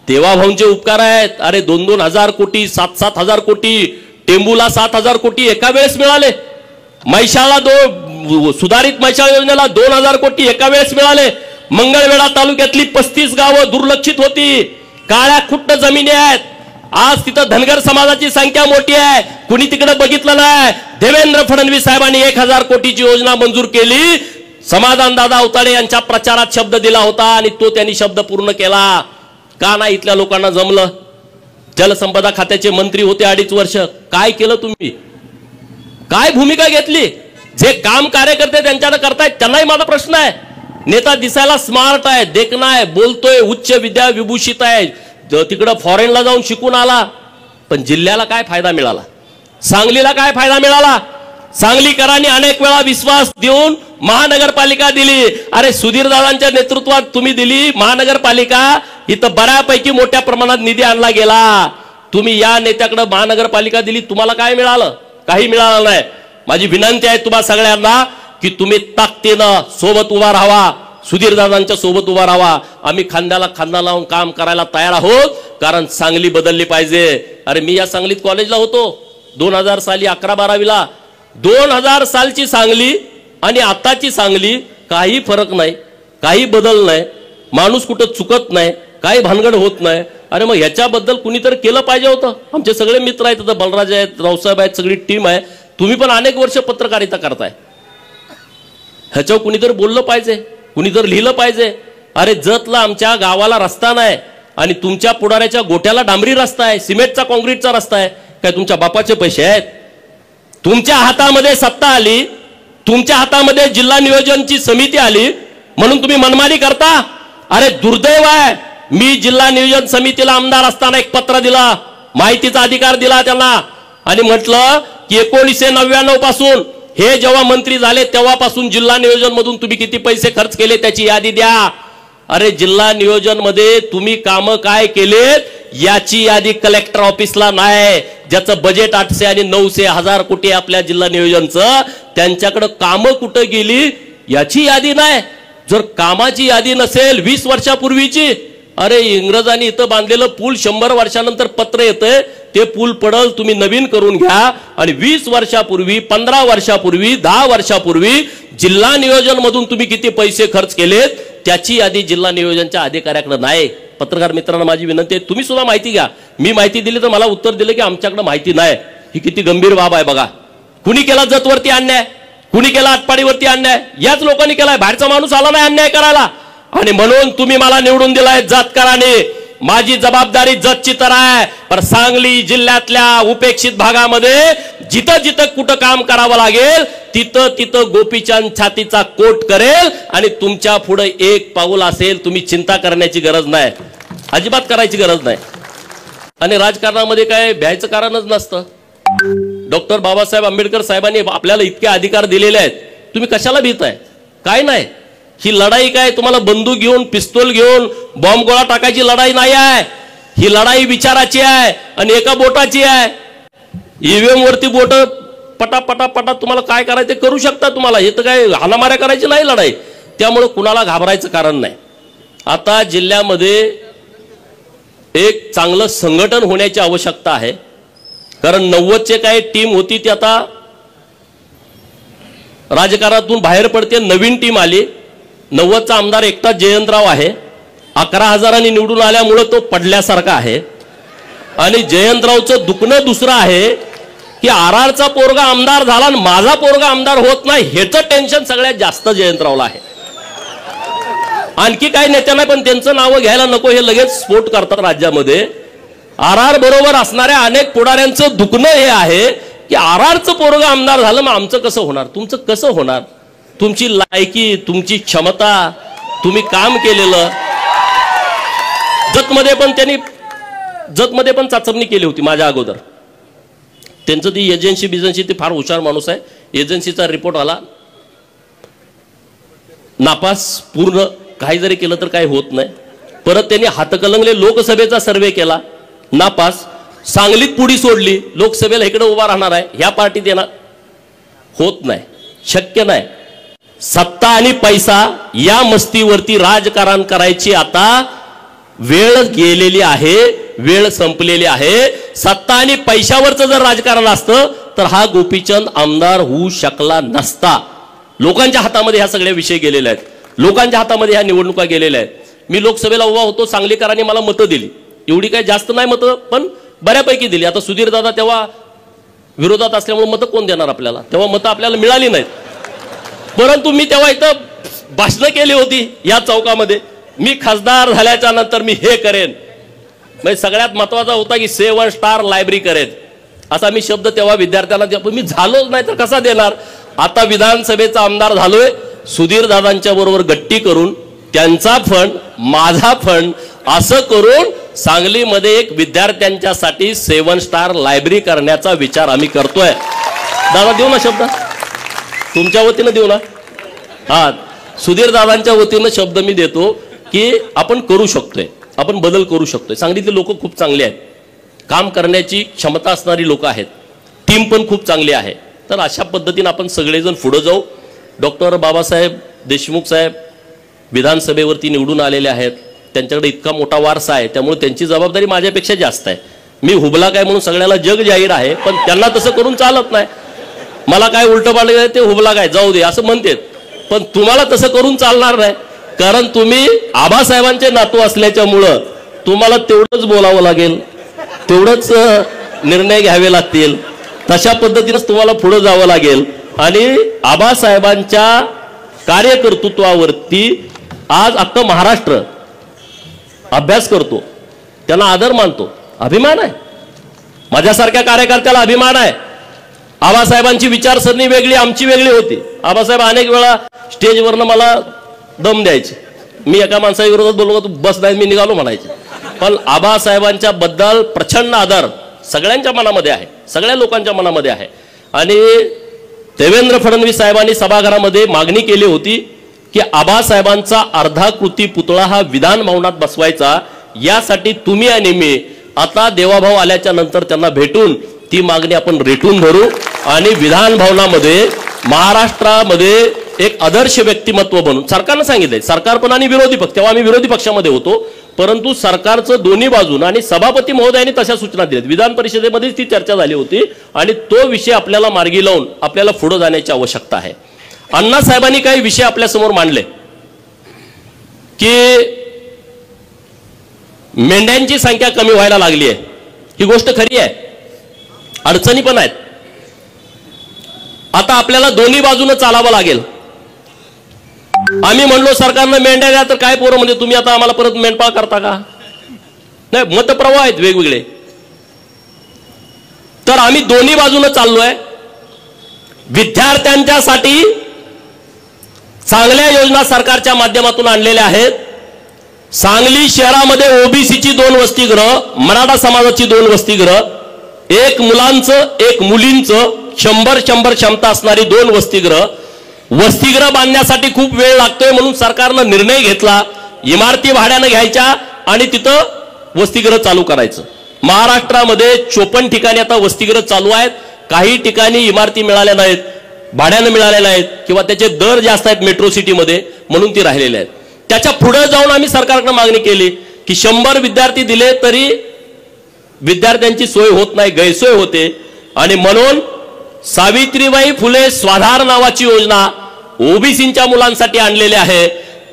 देवाभाऊंचे उपकार आहेत. अरे 2-2 हजार कोटी, 7-7 हजार कोटी, टेंबूला 7,000 कोटी एका वेळेस मिळाले. मैशाला सुधारित मैशाळ योजनेला 2,000 कोटी एका वेळेस मिळाले. मंगळवेढा तालुक्यातली 35 गावं दुर्लक्षित होती, काळ्या खुट्ट जमिनी आहेत. आज तिथं धनगर समाजाची संख्या मोठी आहे, कुणी तिकडे बघितलं नाही. देवेंद्र फडणवीस साहेबांनी 1,000 कोटीची योजना मंजूर केली. समाधान दादा अवताडे यांच्या प्रचारात शब्द दिला होता आणि तो त्यांनी शब्द पूर्ण केला. का नाही इथल्या लोकांना जमलं? जलसंपदा खात्याचे मंत्री होते 2.5 वर्ष. काय केलं तुम्ही? काय भूमिका घेतली? जे काम कार्यकर्ते त्यांच्याकडे करतायत त्यांनाही माझा प्रश्न आहे. नेता दिसायला स्मार्ट आहे, देखणा आहे, बोलतोय, उच्च विद्या विभूषित आहे, तिकडं फॉरेनला जाऊन शिकून आला, पण जिल्ह्याला काय फायदा मिळाला? सांगलीला काय फायदा मिळाला? सांगलीकरांनी अनेक वेळा विश्वास देऊन महानगरपालिका दिली. अरे सुधीरदादांच्या नेतृत्वात तुम्ही दिली महानगरपालिका, इथं बऱ्यापैकी मोठ्या प्रमाणात निधी आणला गेला. तुम्ही या नेत्याकडे महानगरपालिका दिली, तुम्हाला काय मिळालं? काही मिळालं नाही. माझी विनंती आहे तुम्हा सगळ्यांना की तुम्ही ताकदीनं सोबत उभा राहावा. सुधीरदादांच्या सोबत उभा राहा. आम्ही खांद्याला खांदा लावून काम करायला तयार आहोत, कारण सांगली बदलली पाहिजे. अरे मी या सांगलीत कॉलेजला होतो 2000 साली 11-12वीला. 2000 सालची सांगली आणि आताची सांगली काही फरक नाही, काही बदल नाही. माणूस कुठं चुकत नाही, काही भानगड होत नाही. अरे मग ह्याच्याबद्दल कुणीतरी केलं पाहिजे होतं. आमचे सगळे मित्र आहेत, बलराज आहेत, रावसाहेब आहेत, सगळी टीम आहे. तुम्ही पण अनेक वर्ष पत्रकारिता करताय. ह्याच्यावर कुणीतरी बोललं पाहिजे, कुणीतरी लिहिलं पाहिजे. अरे जतला आमच्या गावाला रस्ता नाही आणि तुमच्या पुढाऱ्याच्या गोट्याला डांबरी रस्ता आहे, सिमेंटचा कॉन्क्रीटचा रस्ता आहे. काय तुमच्या बापाचे पैसे आहेत? तुमच्या हातामध्ये सत्ता आली, तुमच्या हातामध्ये जिल्हा नियोजनची समिती आली म्हणून तुम्ही मनमानी करता. अरे दुर्दैव आहे. मी जिल्हा नियोजन समितीला आमदार असताना एक पत्र दिला, माहितीचा अधिकार दिला त्यांना आणि म्हटलं की 1999 पासून हे जेव्हा मंत्री झाले तेव्हापासून जिल्हा नियोजन मधून तुम्ही किती पैसे खर्च केले त्याची यादी द्या. अरे जिल्हा नियोजन मध्ये तुम्ही काम काय केलेत याची यादी कलेक्टर ऑफिसला नाही. ज्याचं बजेट 800 आणि 900 हजार कोटी आपल्या जिल्हा नियोजनचं, त्यांच्याकडे कामं कुठं गेली याची यादी नाही. जर कामाची यादी नसेल 20 वर्षापूर्वीची, अरे इंग्रजांनी इथं बांधलेलं पूल 100 वर्षानंतर पत्र येतंय, ते पूल पडल, तुम्ही नवीन करून घ्या. आणि 20 वर्षापूर्वी, 15 वर्षापूर्वी, 10 वर्षापूर्वी जिल्हा नियोजन मधून तुम्ही किती पैसे खर्च केलेत त्याची यादी जिल्हा नियोजनच्या अधिकाऱ्याकडे नाही. पत्रकार मित्रांना माझी विनंती आहे, तुम्ही सुद्धा माहिती घ्या. मी माहिती दिली तर मला उत्तर दिलं की आमच्याकडे माहिती नाही. ही किती गंभीर बाब आहे बघा. कुणी केला जतवरती अन्याय, कुणी केला आटपाडीवरती अन्याय? याच लोकांनी केलाय. बाहेरचा माणूस आला नाही अन्याय करायला. आणि म्हणून तुम्ही मला निवडून दिलाय जातकरांनी. माझी जबाबदारी जतची तर आहे, पण सांगली जिल्ह्यातल्या उपेक्षित भागामध्ये जिथं जिथं कुठं काम करावं लागेल तिथं तिथं गोपीचंद छातीचा कोट करेल. आणि तुमच्या पुढे एक पाऊल असेल, तुम्ही चिंता करण्याची गरज नाही, अजिबात करायची गरज नाही. आणि राजकारणामध्ये काय भ्यायचं कारणच नसतं. डॉक्टर बाबासाहेब आंबेडकर साहेबांनी आपल्याला इतके अधिकार दिलेले आहेत, तुम्ही कशाला भीताय? काय नाही. ही लढाई काय तुम्हाला बंदूक घेऊन, पिस्तूल घेऊन बॉम्ब गोळा टाकायची लढाई नाही आहे. ही लढाई विचाराची आहे आणि एका बोटाची आहे. ईव्हीएम वरती बोट पटा पटा पटा तुम्हाला काय करायचं करू शकता. तुम्हाला हे तर काय हाणामाऱ्या करायची नाही लढाई. त्यामुळे कुणाला घाबरायचं कारण नाही. आता जिल्ह्यामध्ये एक चांगलं संघटन होण्याची आवश्यकता आहे. कारण 90चे काय टीम होती ती आता राजकारणातून बाहेर पडते, नवीन टीम आली. 90चा आमदार एकटा जयंतराव आहे. 11,000 निवडून आल्यामुळे तो पडल्यासारखा आहे. आणि जयंतरावचं दुखणं दुसरं आहे की आरआरचा पोरगा आमदार झाला आणि माझा पोरगा आमदार होत नाही, ह्याचं टेन्शन सगळ्यात जास्त जयंतरावला आहे. आणखी काही नेत्यांना पण त्यांचं नाव घ्यायला नको, हे लगेच स्फोट करतात राज्यामध्ये. आरआर बरोबर असणाऱ्या अनेक पुढाऱ्यांचं दुखणं हे आहे की आरआरचं पोरगा आमदार झालं, मग आमचं कसं होणार, तुमचं कसं होणार? तुमची लायकी, तुमची क्षमता, तुम्ही काम केलेलं. जतमध्ये पण चाचपणी केली होती माझ्या अगोदर. त्यांचं ती एजन्सी ते फार हुशार माणूस आहे. एजन्सीचा रिपोर्ट आला नापास पूर्ण. काही जरी केलं तर काही होत नाही. परत त्यांनी हातकलंगले लोकसभेचा सर्वे केला, नापास. सांगलीत पुढी सोडली, लोकसभेला इकडे उभा राहणार आहे, ह्या पार्टीत येणार, होत नाही, शक्य नाही. सत्ता आणि पैसा या मस्तीवरती राजकारण करायची आता वेळ गेलेली आहे, वेळ संपलेली आहे. सत्ता आणि पैशावरचं जर राजकारण असतं तर हा गोपीचंद आमदार होऊ शकला नसता. लोकांच्या हातामध्ये ह्या सगळे विषय गेलेले आहेत, लोकांच्या हातामध्ये ह्या निवडणुका गेलेल्या आहेत. मी लोकसभेला उभा होतो, सांगलीकरांनी मला मतं दिली. एवढी काही जास्त नाही मतं, पण बऱ्यापैकी दिली. आता सुधीर दादा तेव्हा विरोधात असल्यामुळे मतं कोण देणार आपल्याला? तेव्हा मतं आपल्याला मिळाली नाहीत. परंतु मी तेव्हा इथं भाषणं केली होती या चौकामध्ये. मी खासदार झाल्याच्या नंतर मी हे करेन, म्हणजे सगळ्यात महत्वाचा होता की 7 स्टार लायब्ररी करेन, असा मी शब्द तेव्हा विद्यार्थ्यांना दिला. मी झालोच नाही तर कसा देणार? आता विधानसभेचा आमदार झालोय, सुधीर दादांच्या बरोबर गट्टी करून त्यांचा फंड, माझा फंड असं करून सांगलीमध्ये एक विद्यार्थ्यांच्यासाठी 7 स्टार लायब्ररी करण्याचा विचार आम्ही करतोय. दादा देऊ ना शब्द, तुमच्या वतीनं देऊ ना? हा, सुधीर दादांच्या वतीनं शब्द मी देतो की आपण करू शकतोय, आपण बदल करू शकतोय. सांगलीतले लोक खूप चांगले आहेत, काम करण्याची क्षमता असणारी लोक आहेत, टीम पण खूप चांगली आहे. तर अशा पद्धतीने आपण सगळेजण पुढे जाऊ. डॉक्टर बाबासाहेब देशमुख साहेब विधानसभेवरती निवडून आलेले आहेत, त्यांच्याकडे इतका मोठा वारसा आहे, त्यामुळे त्यांची जबाबदारी माझ्यापेक्षा जास्त आहे. मी हुबला काय म्हणून सगळ्याला जग जाहीर आहे, पण त्यांना तसं करून चालत नाही. मला काय उलटं पालटं ते हुबला काय जाऊ दे असं म्हणतात, पण तुम्हाला तसं करून चालणार नाही. कारण तुम्ही आबासाहेबांचे नातू असल्याच्यामुळं तुम्हाला तेवढंच बोलावं लागेल, तेवढंच निर्णय घ्यावे लागतील, तशा पद्धतीनेच तुम्हाला पुढे जावं लागेल. आणि आबासाहेबांच्या कार्यकर्तृत्वावरती आज अख्खं महाराष्ट्र अभ्यास करतो, त्यांना आदर मानतो, अभिमान आहे. माझ्यासारख्या कार्यकर्त्याला अभिमान आहे. आबासाहेबांची विचारसरणी वेगळी, आमची वेगळी होती. आबासाहेब अनेक वेळा स्टेजवरनं मला दम द्यायचे. मी एका माणसाविरोधात बोललो, तू बस नाही, मी निघालो म्हणायचे. पण आबासाहेबांच्या बद्दल प्रचंड आदर सगळ्यांच्या मनामध्ये आहे, सगळ्या लोकांच्या मनामध्ये आहे. आणि देवेंद्र फडणवीस साहेबांनी सभागृहामध्ये मागणी केली होती की आबासाहेबांचा अर्धाकृती पुतळा हा विधान भवनात बसवायचा. यासाठी तुम्ही आणि मी आता देवाभाऊ आल्याच्या नंतर त्यांना भेटून ती मागणी आपण रेटून धरू आणि विधान भवनामध्ये महाराष्ट्रामध्ये एक आदर्श व्यक्तिमत्व बनून, सरकारनं सांगितलंय, सरकार पण आणि विरोधी पक्ष, तेव्हा आम्ही विरोधी पक्षामध्ये होतो, परंतु सरकारचं दोन्ही बाजून आणि सभापती महोदयांनी तशा सूचना दिल्यात. विधान परिषदेमध्ये ती चर्चा झाली होती आणि तो विषय आपल्याला मार्गी लावून आपल्याला पुढे जाण्याची आवश्यकता आहे. अण्णासाहेबांनी काही विषय आपल्या समोर मांडले की मेंढ्यांची संख्या कमी व्हायला लागली आहे. ही गोष्ट खरी आहे, अडचणी पण आहेत. आता आपल्याला दोन्ही बाजूने चालावं लागेल. आम्ही म्हणलो सरकारनं मेंढ्या द्या, तर काय पोरं म्हणजे तुम्ही आता आम्हाला परत मेंढपाळ करता का? नाही, मतप्रवाह आहेत वेगवेगळे. तर आम्ही दोन्ही बाजूने चाललोय. विद्यार्थ्यांच्यासाठी चांगल्या योजना सरकारच्या माध्यमातून आणलेल्या आहेत. सांगली शहरामध्ये ओबीसीची 2 वसतिगृह, मराठा समाजाची 2 वसतिगृह, एक मुलांचं एक मुलींचं 100 क्षमता असणारी 2 वसतिगृह. वसतिगृह बांधण्यासाठी खूप वेळ लागतोय म्हणून सरकारनं निर्णय घेतला इमारती भाड्यानं घ्यायच्या आणि तिथं वसतिगृह चालू करायचं. महाराष्ट्रामध्ये 54 ठिकाणी आता वसतिगृह चालू आहेत. काही ठिकाणी इमारती मिळाल्या नाहीत, भाड्यानं मिळाल्या नाहीत किंवा त्याचे दर जास्त आहेत मेट्रो सिटीमध्ये, म्हणून ती राहिलेले आहेत. त्याच्या पुढे जाऊन आम्ही सरकारकडे मागणी केली की 100 विद्यार्थी दिले तरी विद्यार्थ्यांची सोय होत नाही, गैरसोय होते. आणि म्हणून सावित्रीबाई फुले स्वाधार नावाची योजना ओबीसींच्या मुलांसाठी आणलेली आहे.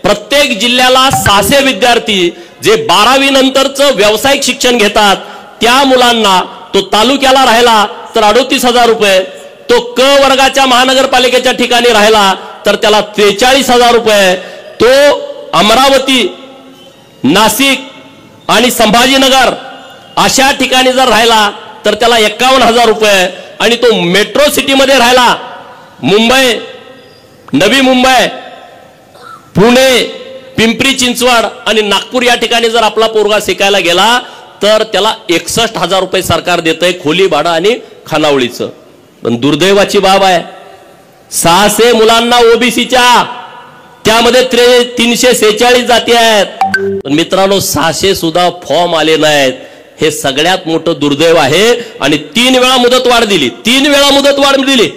प्रत्येक जिल्ह्याला 600 विद्यार्थी जे 12वी नंतरचं व्यावसायिक शिक्षण घेतात त्या मुलांना, तो तालुक्याला राहिला तर 38,000 रुपये, तो क वर्गाच्या महानगरपालिकेच्या ठिकाणी राहिला तर त्याला 43,000 रुपये, तो अमरावती, नाशिक आणि संभाजीनगर अशा ठिकाणी जर राहिला तर त्याला 51,000 रुपये, आणि तो मेट्रो सिटीमध्ये राहिला, मुंबई, नवी मुंबई, पुणे, पिंपरी चिंचवड आणि नागपूर या ठिकाणी जर आपला पोरगा शिकायला गेला तर त्याला 61,000 रुपये सरकार देतंय खोली भाडं आणि खानावळीचं. पण दुर्दैवाची बाब आहे, 600 मुलांना ओबीसीच्या, त्यामध्ये 346 जाती आहेत. पण मित्रांनो 600 सुद्धा फॉर्म आले नाहीत. हे सगळ्यात मोठं दुर्दैव आहे. आणि 3 वेळा मुदतवाढ दिली, 3 वेळा मुदतवाढ दिली.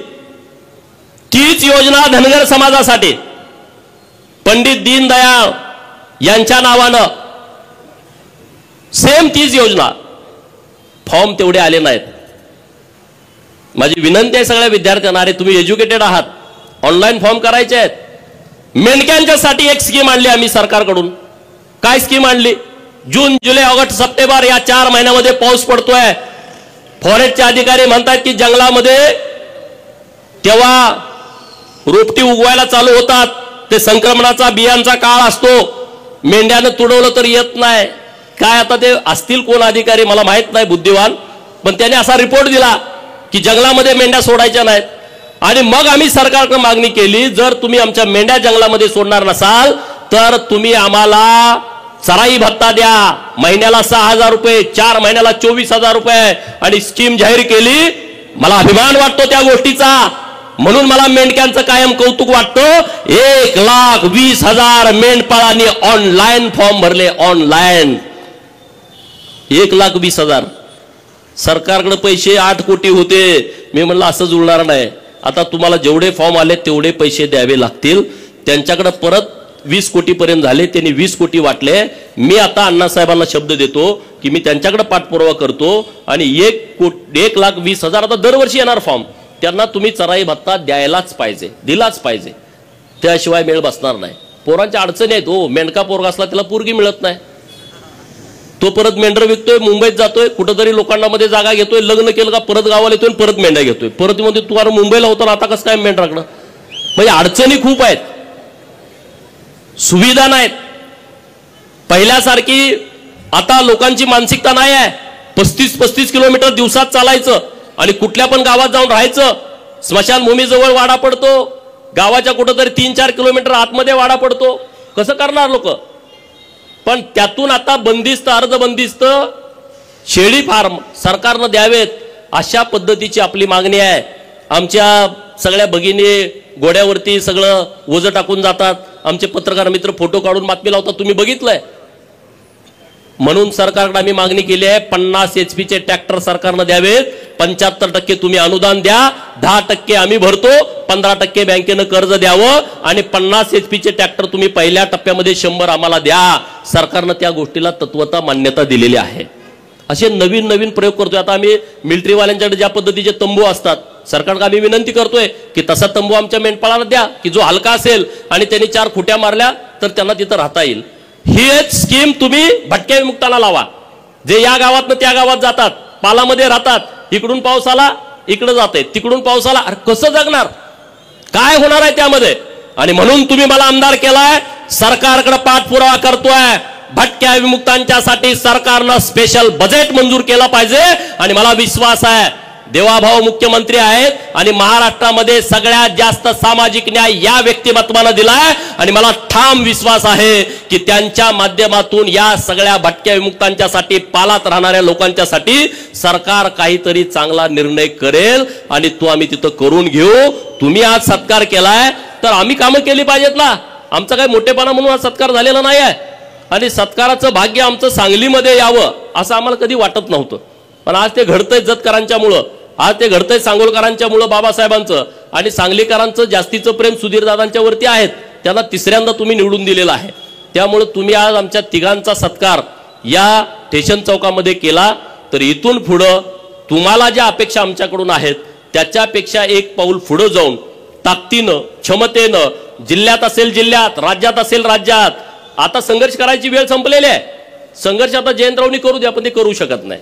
तीच योजना धनगर समाजासाठी पंडित दीनदयाळ यांच्या नावानं सेम तीच योजना, फॉर्म तेवढे आले नाहीत. माझी विनंती आहे सगळ्या विद्यार्थ्यांना, अरे तुम्ही एज्युकेटेड आहात, ऑनलाईन फॉर्म करायचे आहेत. मेंढक्यांच्यासाठी एक स्कीम आणली आम्ही सरकारकडून. काय स्कीम आणली? जून, जुलै, ऑगस्ट, सप्टेंबर या 4 महिन्यामध्ये पाऊस पडतोय. फॉरेस्टचे अधिकारी म्हणतात की जंगलामध्ये तेव्हा रोपटी उगवायला चालू होतात, ते संक्रमणाचा बियांचा काळ असतो, मेंढ्यानं तुडवलं तर येत नाही. काय आता ते असतील कोण अधिकारी मला माहित नाही, बुद्धिवान, पण त्याने असा रिपोर्ट दिला की जंगलामध्ये मेंढ्या सोडायच्या नाहीत. आणि मग आम्ही सरकारकडे मागणी केली, जर तुम्ही आमच्या मेंढ्या जंगलामध्ये सोडणार नसाल तर तुम्ही आम्हाला चराई भत्ता द्या, महिन्याला 6,000 रुपये, 4 महिन्याला 24,000 रुपये, आणि स्कीम जाहीर केली. मला अभिमान वाटतो त्या गोष्टीचा, म्हणून मला मेंढक्यांचं कायम कौतुक वाटतं. 1,20,000 मेंढपाळांनी ऑनलाईन फॉर्म भरले, ऑनलाईन 1,20,000. सरकारकडे पैसे 8 कोटी होते. मी म्हणलं असं जुळणार नाही, आता तुम्हाला जेवढे फॉर्म आले तेवढे पैसे द्यावे लागतील. त्यांच्याकडे परत 20 कोटीपर्यंत झाले, त्यांनी 20 कोटी वाटले. मी आता अण्णासाहेबांना शब्द देतो की मी त्यांच्याकडे पाठपुरावा करतो आणि 1,20,000 आता दरवर्षी येणार फॉर्म, त्यांना तुम्ही चराई भत्ता द्यायलाच पाहिजे, दिलाच पाहिजे, त्याशिवाय मेळ बसणार नाही. पोरांच्या अडचणी आहेत हो. मेंढका पोरगा असला त्याला पोरगी मिळत नाही, तो परत मेंढर विकतोय, मुंबईत जातोय, कुठंतरी लोकांना मध्ये जागा घेतोय, लग्न केलं का परत गावाला येतोय, परत मेंढ्या घेतोय, परत म्हणते तू अरे मुंबईला होता आता कसं काय मेंढराकडं. म्हणजे अडचणी खूप आहेत, सुविधा नाहीत. पहिल्यासारखी आता लोकांची मानसिकता नाही आहे. 35-35 किलोमीटर दिवसात चालायचं आणि कुठल्या पण गावात जाऊन राहायचं. स्मशानभूमीजवळ वाडा पडतो, गावाच्या कुठंतरी 3-4 किलोमीटर आतमध्ये वाडा पडतो. कसं करणार लोक. पण त्यातून आता बंदिस्त, अर्ध बंदिस्त शेळी फार्म सरकारनं द्यावेत, अशा पद्धतीची आपली मागणी आहे. आमच्या सगळ्या भगिनी घोड्यावरती सगळं ओझं टाकून जातात. आमचे पत्रकार मित्र फोटो काढून बातमी लावतात, तुम्ही बघितलंय. म्हणून सरकारकडे आम्ही मागणी केली आहे, 50 HP चे ट्रॅक्टर सरकारनं द्यावेत. 75% तुम्ही अनुदान द्या, 10% आम्ही भरतो, 15% बँकेनं कर्ज द्यावं आणि 50 HP चे ट्रॅक्टर तुम्ही पहिल्या टप्प्यामध्ये 100 आम्हाला द्या. सरकारनं त्या गोष्टीला तत्वता मान्यता दिलेली आहे. असे नवीन नवीन प्रयोग करतोय. आता आम्ही मिलिटरीवाल्यांच्याकडे ज्या पद्धतीचे तंबू असतात, सरकारकडे आम्ही विनंती करतोय की तसा तंबू आमच्या मेंढपाळाला द्या की जो हलका असेल आणि त्यांनी 4 खुट्या मारल्या तर त्यांना तिथं राहता येईल. ही एक स्कीम तुम्ही भटक्या विमुक्तांना लावा, जे या गावातनं त्या गावात जातात, पालामध्ये राहतात. इकडून पाऊस आला इकडे जाते, तिकडून पाऊस आला, अरे कसं जगणार, काय होणार आहे त्यामध्ये. आणि म्हणून तुम्ही मला आमदार केलाय, सरकारकडे पाठपुरावा करतोय. भटक्या विमुक्तांच्यासाठी सरकारनं स्पेशल बजेट मंजूर केलं पाहिजे. आणि मला विश्वास आहे देवाभाऊ मुख्यमंत्री आहेत आणि महाराष्ट्रामध्ये सगळ्यात जास्त सामाजिक न्याय या व्यक्तिमत्वानं दिलाय. आणि मला ठाम विश्वास आहे की त्यांच्या माध्यमातून या सगळ्या भटक्या विमुक्तांच्यासाठी, पालात राहणाऱ्या लोकांच्यासाठी सरकार काहीतरी चांगला निर्णय करेल आणि तो आम्ही तिथं करून घेऊ. तुम्ही आज सत्कार केलाय तर आम्ही कामं केली पाहिजेत ना. आमचा काही मोठेपणा म्हणून आज सत्कार झालेला नाही आहे आणि सत्काराचं भाग्य आमचं सांगलीमध्ये यावं असं आम्हाला कधी वाटत नव्हतं. पण आज ते घडतंय जतकरांच्यामुळं, आज ते घडतंय सांगोलकरांच्यामुळं, बाबासाहेबांचं आणि सांगलीकरांचं जास्तीचं प्रेम सुधीरदादांच्या वरती आहेत. त्यांना 3ऱ्यांदा तुम्ही निवडून दिलेला आहे. त्यामुळे तुम्ही आज आमच्या तिघांचा सत्कार या स्टेशन चौकामध्ये केला. तर इथून पुढं तुम्हाला ज्या अपेक्षा आमच्याकडून आहेत त्याच्यापेक्षा एक पाऊल पुढे जाऊन ताकदीनं, क्षमतेनं, जिल्ह्यात असेल जिल्ह्यात, राज्यात असेल राज्यात, आता संघर्ष करायची वेळ संपलेली आहे. संघर्ष आता जयंतरावनी करू द्या, पण ते करू शकत नाही.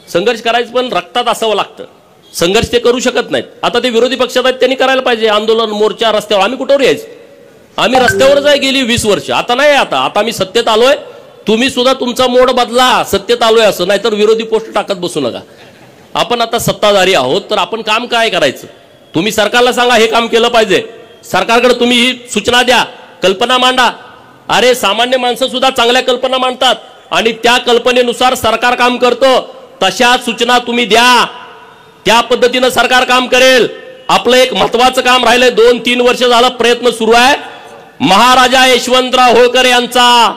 संघर्ष करायचं पण रक्तात असावं लागतं. संघर्ष ते करू शकत नाहीत. आता ते विरोधी पक्षात आहेत, त्यांनी करायला पाहिजे आंदोलन, मोर्चा, रस्त्यावर. आम्ही कुठवर यायचं, आम्ही रस्त्यावरच आहे गेली 20 वर्ष. आता नाही, आता आम्ही सत्तेत आलोय. तुम्ही सुद्धा तुमचा मोड बदला, सत्तेत आलोय असं, नाहीतर विरोधी पोस्ट टाकत बसू नका. आपण आता सत्ताधारी आहोत तर आपण काम काय करायचं, तुम्ही सरकारला सांगा हे काम केलं पाहिजे. सरकारकडे तुम्ही ही सूचना द्या, कल्पना मांडा. अरे सामान्य माणसं सुद्धा चांगल्या कल्पना मांडतात आणि त्या कल्पनेनुसार सरकार काम करतं. तशा सूचना तुम्ही द्या, त्या पद्धतीनं सरकार काम करेल. आपलं एक महत्वाचं काम राहिलंय, 2-3 वर्ष झालं प्रयत्न सुरू आहे. महाराजा यशवंतराव होळकर यांचा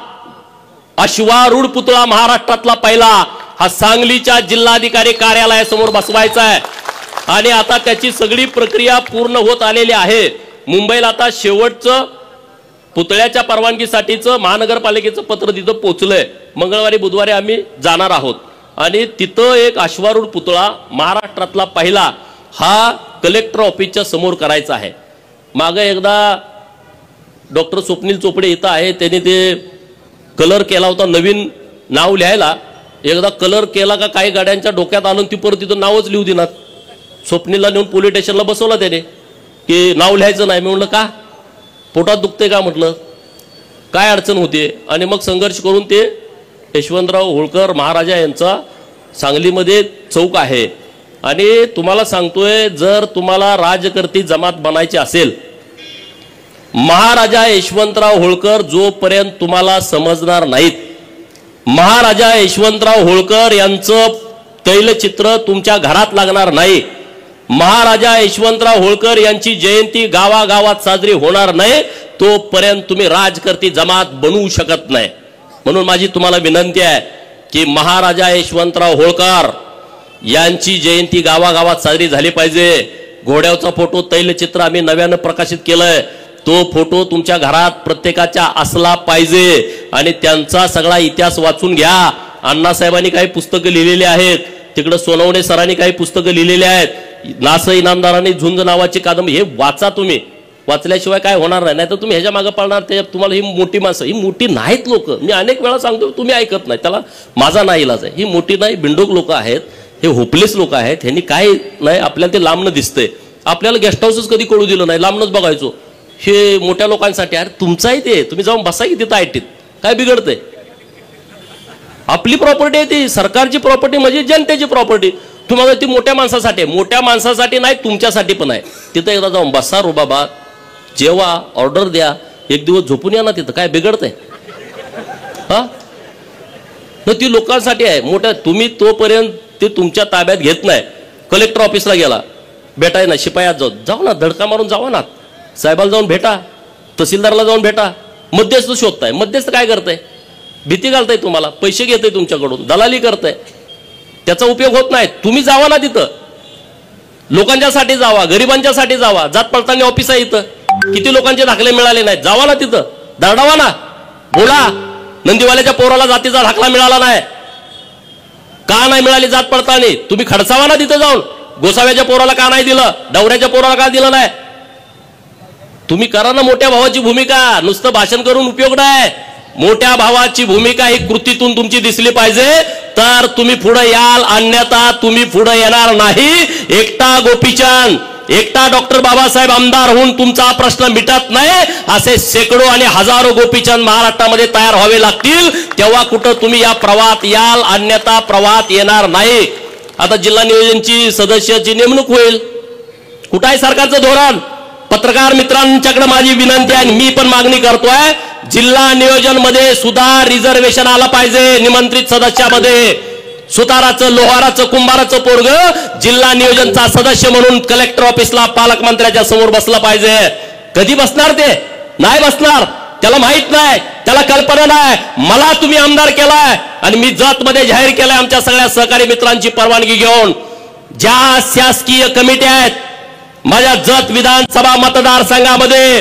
अश्वारूढ पुतळा महाराष्ट्रातला पहिला हा सांगलीच्या जिल्हाधिकारी कार्यालयासमोर बसवायचा आहे आणि आता त्याची सगळी प्रक्रिया पूर्ण होत आलेली आहे. मुंबईला आता शेवटचं पुतळ्याच्या परवानगीसाठीचं महानगरपालिकेचं पत्र तिथं पोहोचलंय. मंगळवारी बुधवारी आम्ही जाणार आहोत आणि तिथं एक अश्वारूढ पुतळा महाराष्ट्रातला पहिला हा कलेक्टर ऑफिसच्या समोर करायचा आहे. मागं एकदा डॉक्टर स्वप्नील चोपडे इथं आहे, त्यांनी ते कलर केला होता नवीन नाव लिहायला. एकदा कलर केला का काही गाड्यांच्या डोक्यात आणून ती परत तिथं नावच लिहू देणार. स्वप्नीलला नेऊन पोलीस स्टेशनला बसवलं त्याने की नाव लिहायचं नाही. मी म्हणलं का, पोटात दुखते का म्हटलं, काय अडचण होते. आणि मग संघर्ष करून ते यशवंतराव होळकर महाराजा यांचा सांगलीमध्ये चौक आहे. आणि तुम्हाला सांगतोय, जर तुम्हाला राजकर्ती जमात बनायची असेल, महाराजा यशवंतराव होळकर जोपर्यंत तुम्हाला समजणार नाहीत, महाराजा यशवंतराव होळकर यांचं तैलचित्र तुमच्या घरात लागणार नाही, महाराजा यशवंतराव होळकर यांची जयंती गावागावात साजरी होणार नाही, तोपर्यंत तुम्ही राजकर्ती जमात बनवू शकत नाही. म्हणून माझी तुम्हाला विनंती आहे की महाराजा यशवंतराव होळकर यांची जयंती गावागावात साजरी झाली पाहिजे. घोड्यावरचा फोटो तैलचित्र आम्ही नव्यानं प्रकाशित केलंय. तो फोटो तुमच्या घरात प्रत्येकाच्या असला पाहिजे आणि त्यांचा सगळा इतिहास वाचून घ्या. अण्णासाहेबांनी काही पुस्तकं लिहिलेली आहेत, तिकडे सोनवणे सरांनी काही पुस्तकं लिहिलेली आहेत, नास इनामदारांनी झुंज नावाची कादंबरी, हे वाचा तुम्ही. वाचल्याशिवाय काय होणार नाही. नाही तर तुम्ही ह्याच्या मागे पडणार. ते तुम्हाला ही मोठी माणसं, ही मोठी नाहीत लोक. मी अनेक वेळा सांगतो, तुम्ही ऐकत नाही, त्याला माझा नाही इलाज आहे. ही मोठी नाही, बिंडोक लोक आहेत, हे होपलेस लोक आहेत. ह्यांनी काय नाही, आपल्याला ते लांबनं दिसतंय. आपल्याला गेस्ट हाऊसच कधी कळू दिलं नाही, लांबनच बघायचो. हे मोठ्या लोकांसाठी अरे तुमचाही ते, तुम्ही जाऊन बसा की तिथं आयटीत, काय बिघडतंय? आपली प्रॉपर्टी आहे ती, सरकारची प्रॉपर्टी म्हणजे जनतेची प्रॉपर्टी. तुम्हाला ती मोठ्या माणसासाठी आहे, मोठ्या माणसासाठी नाही, तुमच्यासाठी पण आहे. तिथं एकदा जाऊन बसा रो बाबा, जेवा, ऑर्डर द्या, एक दिवस झोपून या ना, तिथं काय बिघडतंय? हा, ती लोकांसाठी आहे. मोठ्या तुम्ही तोपर्यंत ते तुमच्या ताब्यात घेत नाही. कलेक्टर ऑफिसला गेला, भेटाय ना, शिपायात जाऊ ना, धडका मारून जावा ना, साहेबाला जाऊन भेटा, तहसीलदारला जाऊन भेटा. मध्यस्थ शोधताय, मध्यस्थ काय करताय? भीती घालताय तुम्हाला, पैसे घेताय तुमच्याकडून, दलाली करताय, त्याचा उपयोग होत नाही. तुम्ही जावा ना तिथं, लोकांच्यासाठी जावा, गरिबांच्यासाठी जावा. जात पडताळणी ऑफिस आहे इथं, किती लोकांचे दाखले मिळाले नाहीत, जावा ना तिथं, दरडावा ना, बोला. नंदीवाल्याच्या पोराला जातीचा दाखला मिळाला नाही, का नाही मिळाली जात पडताळणी? तुम्ही खडसावा ना तिथं जाऊन. गोसाव्याच्या पोराला का नाही दिलं, डवऱ्याच्या पोराला का दिलं नाही? तुम्ही करा ना मोठ्या भावाची भूमिका. नुसतं भाषण करून उपयोग नाही. मोठ्या भावाची भूमिका ही कृतीतून तुमची दिसली पाहिजे, तर तुम्ही पुढे याल, अन्यथा तुम्ही पुढे येणार नाही. एकटा गोपीचंद, एकटा डॉक्टर बाबासाहेब आमदार होऊन तुमचा प्रश्न मिटत नाही. असे शेकडो आणि हजारो गोपीचंद महाराष्ट्रामध्ये तयार व्हावे लागतील, तेव्हा कुठं तुम्ही या प्रवाहात याल, अन्यथा प्रवाहात येणार नाही. आता जिल्हा नियोजनची सदस्याची नेमणूक होईल. कुठं आहे सरकारचं धोरण? पत्रकार मित्रांच्याकडे माझी विनंती आहे, मी पण मागणी करतोय, जिल्हा नियोजन मध्ये सुद्धा रिझर्वेशन आलं पाहिजे. निमंत्रित सदस्यामध्ये सुताराचं, लोहाराचं, कुंभाराचं पोरग जिल्हा नियोजनचा सदस्य म्हणून कलेक्टर ऑफिसला पालकमंत्र्याच्या समोर बसलं पाहिजे. कधी बसणार? ते नाही बसणार. त्याला माहित नाही, त्याला कल्पना नाही. मला तुम्ही आमदार केलाय आणि मी जत मध्ये जाहीर केलाय आमच्या सगळ्या सहकारी मित्रांची परवानगी घेऊन. ज्या शासकीय कमिट्या आहेत माझ्या जत विधानसभा मतदारसंघामध्ये,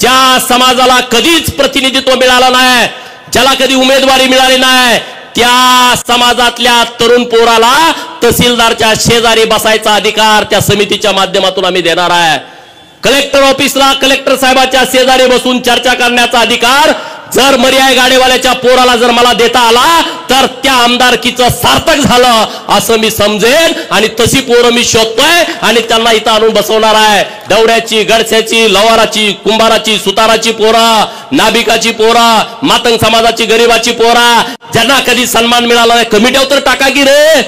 ज्या समाजाला कधीच प्रतिनिधित्व मिळालं नाही, ज्याला कधी उमेदवारी मिळाली नाही, त्या समाजातल्या तरुण पोराला तहसीलदारच्या शेजारी बसायचा अधिकार त्या समितीच्या माध्यमातून आम्ही देणार आहे. कलेक्टर ऑफिसला कलेक्टर साहेबाच्या शेजारी बसून चर्चा करण्याचा अधिकार जर मर्याय गाडेवाल्याच्या पोराला जर मला देता आला तर त्या आमदारकीचं सार्थक झालं असं मी समजेन. आणि तशी पोरं मी शोधतोय आणि त्यांना इथं आणून बसवणार आहे. दवड्याची, गडस्याची, लवाराची, कुंभाराची, सुताराची पोरं, नाभिकाची पोरं, मातंग समाजाची, गरीबाची पोरं, ज्यांना कधी सन्मान मिळाला नाही. कमिट्यावर तर टाका की रे,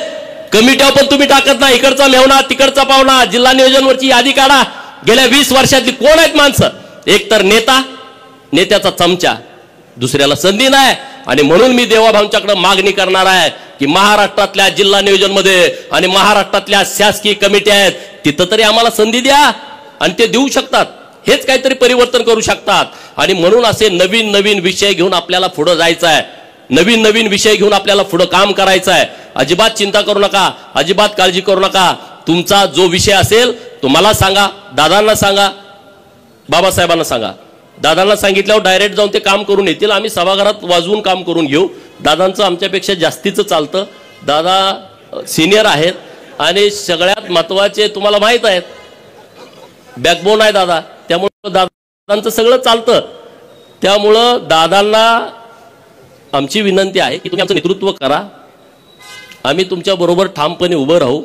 कमिट्यावर पण तुम्ही टाकत नाही. इकडचा मेवणा, तिकडचा पाहुणा, जिल्हा नियोजनवरची यादी काढा. गेल्या 20 वर्षातली कोण आहेत माणसं? एक तर नेता, नेत्याचा चमचा, दुसऱ्याला संधी नाही. आणि म्हणून मी देवाभाऊंच्याकडे मागणी करणार आहे की महाराष्ट्रातल्या जिल्हा नियोजन मध्ये आणि महाराष्ट्रातल्या शासकीय कमिटी आहेत तिथं तरी आम्हाला संधी द्या. आणि ते देऊ शकतात, हेच काहीतरी परिवर्तन करू शकतात. आणि म्हणून असे नवीन नवीन विषय घेऊन आपल्याला पुढे जायचं आहे, नवीन नवीन विषय घेऊन आपल्याला पुढे काम करायचं आहे. अजिबात चिंता करू नका, अजिबात काळजी करू नका. तुमचा जो विषय असेल तो मला सांगा, दादांना सांगा, बाबासाहेबांना सांगा. दादांना सांगितल्यावर डायरेक्ट जाऊन ते काम करून येतील. आम्ही सभागृहात वाजवून काम करून घेऊ. दादांचं आमच्यापेक्षा जास्तीचं चालतं. दादा सिनियर आहेत आणि सगळ्यात महत्वाचे तुम्हाला माहित आहेत, बॅकबोन आहे दादा, त्यामुळं दादांचं सगळं चालतं. त्यामुळं दादांना आमची विनंती आहे की तुम्ही आमचं नेतृत्व करा. आम्ही तुमच्या बरोबर ठामपणे उभं राहू.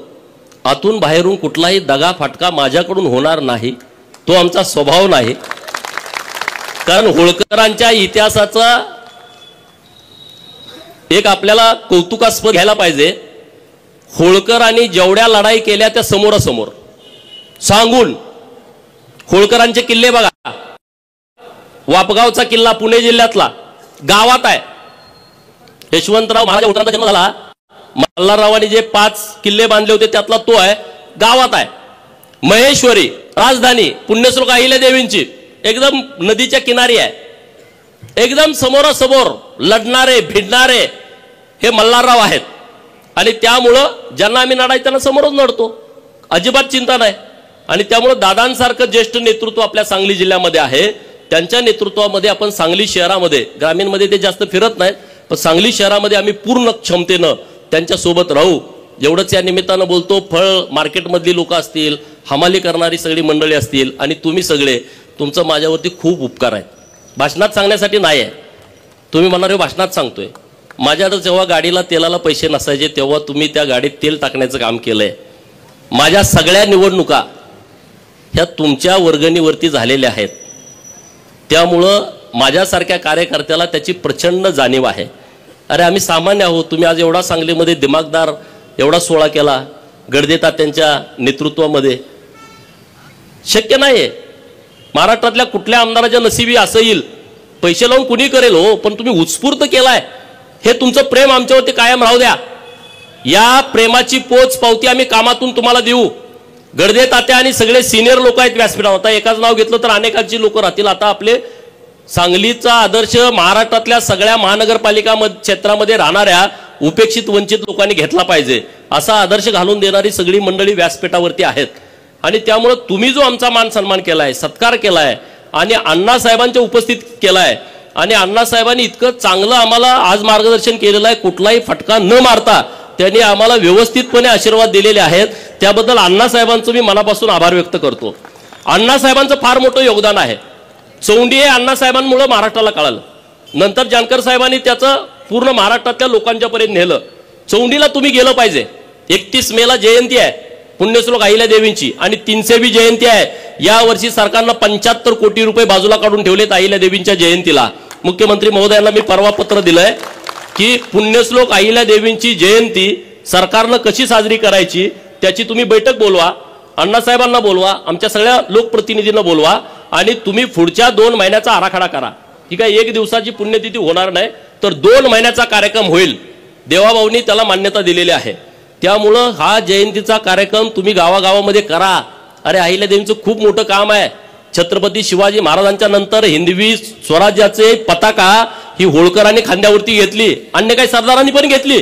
आतून बाहेरून कुठलाही दगा फटका माझ्याकडून होणार नाही, तो आमचा स्वभाव नाही. कारण होळकरांच्या इतिहासाचा एक आपल्याला कौतुकास्पद घ्यायला पाहिजे. होळकरांनी जेवढ्या लढाई केल्या त्या समोरासमोर सांगून. होळकरांचे किल्ले बघा, वापगावचा किल्ला पुणे जिल्ह्यातला गावात आहे. यशवंतराव महाराज होळकरांचा जन्म झाला, मल्हाररावांनी जे 5 किल्ले बांधले होते त्यातला तो आहे, गावात आहे. महेश्वरी राजधानी पुण्यश्लोक अहिल्यादेवींची एकदम नदीच्या किनारी आहे. एकदम समोरासमोर लढणारे भिडणारे हे मल्हारराव आहेत. आणि त्यामुळं ज्यांना आम्ही लढाय त्यांना समोरच लढतो, अजिबात चिंता नाही. आणि त्यामुळे दादांसारखं ज्येष्ठ नेतृत्व आपल्या सांगली जिल्ह्यामध्ये आहे. त्यांच्या नेतृत्वामध्ये आपण सांगली शहरामध्ये, ग्रामीणमध्ये ते जास्त फिरत नाहीत, पण सांगली शहरामध्ये आम्ही पूर्ण क्षमतेनं त्यांच्या सोबत राहू एवढंच या निमित्तानं बोलतो. फळ मार्केटमधली लोक असतील, हमाली करणारी सगळी मंडळी असतील आणि तुम्ही सगळे, तुमचं माझ्यावरती खूप उपकार आहे. भाषणात सांगण्यासाठी नाही आहे, तुम्ही म्हणणारे भाषणात सांगतोय. माझ्याकडे जेव्हा गाडीला तेलाला पैसे नसायचे तेव्हा तुम्ही त्या गाडीत तेल टाकण्याचं काम केलंय. माझ्या सगळ्या निवडणुका ह्या तुमच्या वर्गणीवरती झालेल्या आहेत. त्यामुळं माझ्यासारख्या कार्यकर्त्याला त्याची प्रचंड जाणीव आहे. अरे आम्ही सामान्य आहोत. तुम्ही आज एवढा सांगलीमध्ये दिमागदार एवढा सोहळा केला गडदे तात्यांच्या नेतृत्वामध्ये, शक्य नाहीये. महाराष्ट्रातल्या कुठल्या आमदाराच्या नशिबी असं येईल, पैसे लावून कुणी करेल हो, पण तुम्ही उत्स्फूर्त केलाय. हे तुमचं प्रेम आमच्यावरती कायम राहू द्या. या प्रेमाची पोच पावती आम्ही कामातून तुम्हाला देऊ. गडदे तात्या आणि सगळे सिनियर लोक आहेत व्यासपीठावर. आता एकाच नाव घेतलं तर अनेकांची लोक राहतील. आता आपले सांगलीचा आदर्श महाराष्ट्रातल्या सगळ्या महानगरपालिका क्षेत्रामध्ये राहणाऱ्या उपेक्षित वंचित लोकांनी घेतला पाहिजे, असा आदर्श घालून देणारी सगळी मंडळी व्यासपीठावरती आहेत. आणि त्यामुळे तुम्ही जो आमचा मान सन्मान केलाय, सत्कार केलाय आणि अण्णासाहेबांच्या उपस्थित केलाय, आणि अण्णासाहेबांनी इतकं चांगलं आम्हाला आज मार्गदर्शन केलेलं आहे, कुठलाही फटका न मारता त्यांनी आम्हाला व्यवस्थितपणे आशीर्वाद दिलेले आहेत. त्याबद्दल अण्णासाहेबांचं मी मनापासून आभार व्यक्त करतो. अण्णासाहेबांचं फार मोठं योगदान आहे. चौंडी हे अण्णासाहेबांमुळे महाराष्ट्राला कळालं. नंतर जानकर साहेबांनी त्याचं पूर्ण महाराष्ट्रातल्या लोकांच्या पर्यंत नेलं. चौंडीला तुम्ही गेलं पाहिजे. 31 मेला जयंती आहे पुण्यश्लोक अहिल्या देवींची, आणि 300वी जयंती आहे. या वर्षी सरकारनं 75 कोटी रुपये बाजूला काढून ठेवलेत अहिल्या देवींच्या जयंतीला. मुख्यमंत्री महोदयांना मी परवा पत्र दिलंय की पुण्यश्लोक अहिल्या देवींची जयंती सरकारनं कशी साजरी करायची त्याची तुम्ही बैठक बोलवा, अण्णासाहेबांना बोलवा, आमच्या सगळ्या लोकप्रतिनिधींना बोलवा, आणि तुम्ही पुढच्या 2 महिन्याचा आराखडा करा. ठीक आहे, 1 दिवसाची पुण्यतिथी होणार नाही, तर 2 महिन्याचा कार्यक्रम होईल. देवाभाऊंनी त्याला मान्यता दिलेली आहे. त्यामुळं हा जयंतीचा कार्यक्रम तुम्ही गावागावामध्ये करा. अरे अहिल्या देवींचं खूप मोठं काम आहे. छत्रपती शिवाजी महाराजांच्या नंतर हिंदवी स्वराज्याचे पताका ही होळकरांनी खांद्यावरती घेतली, अन्य काही सरदारांनी पण घेतली,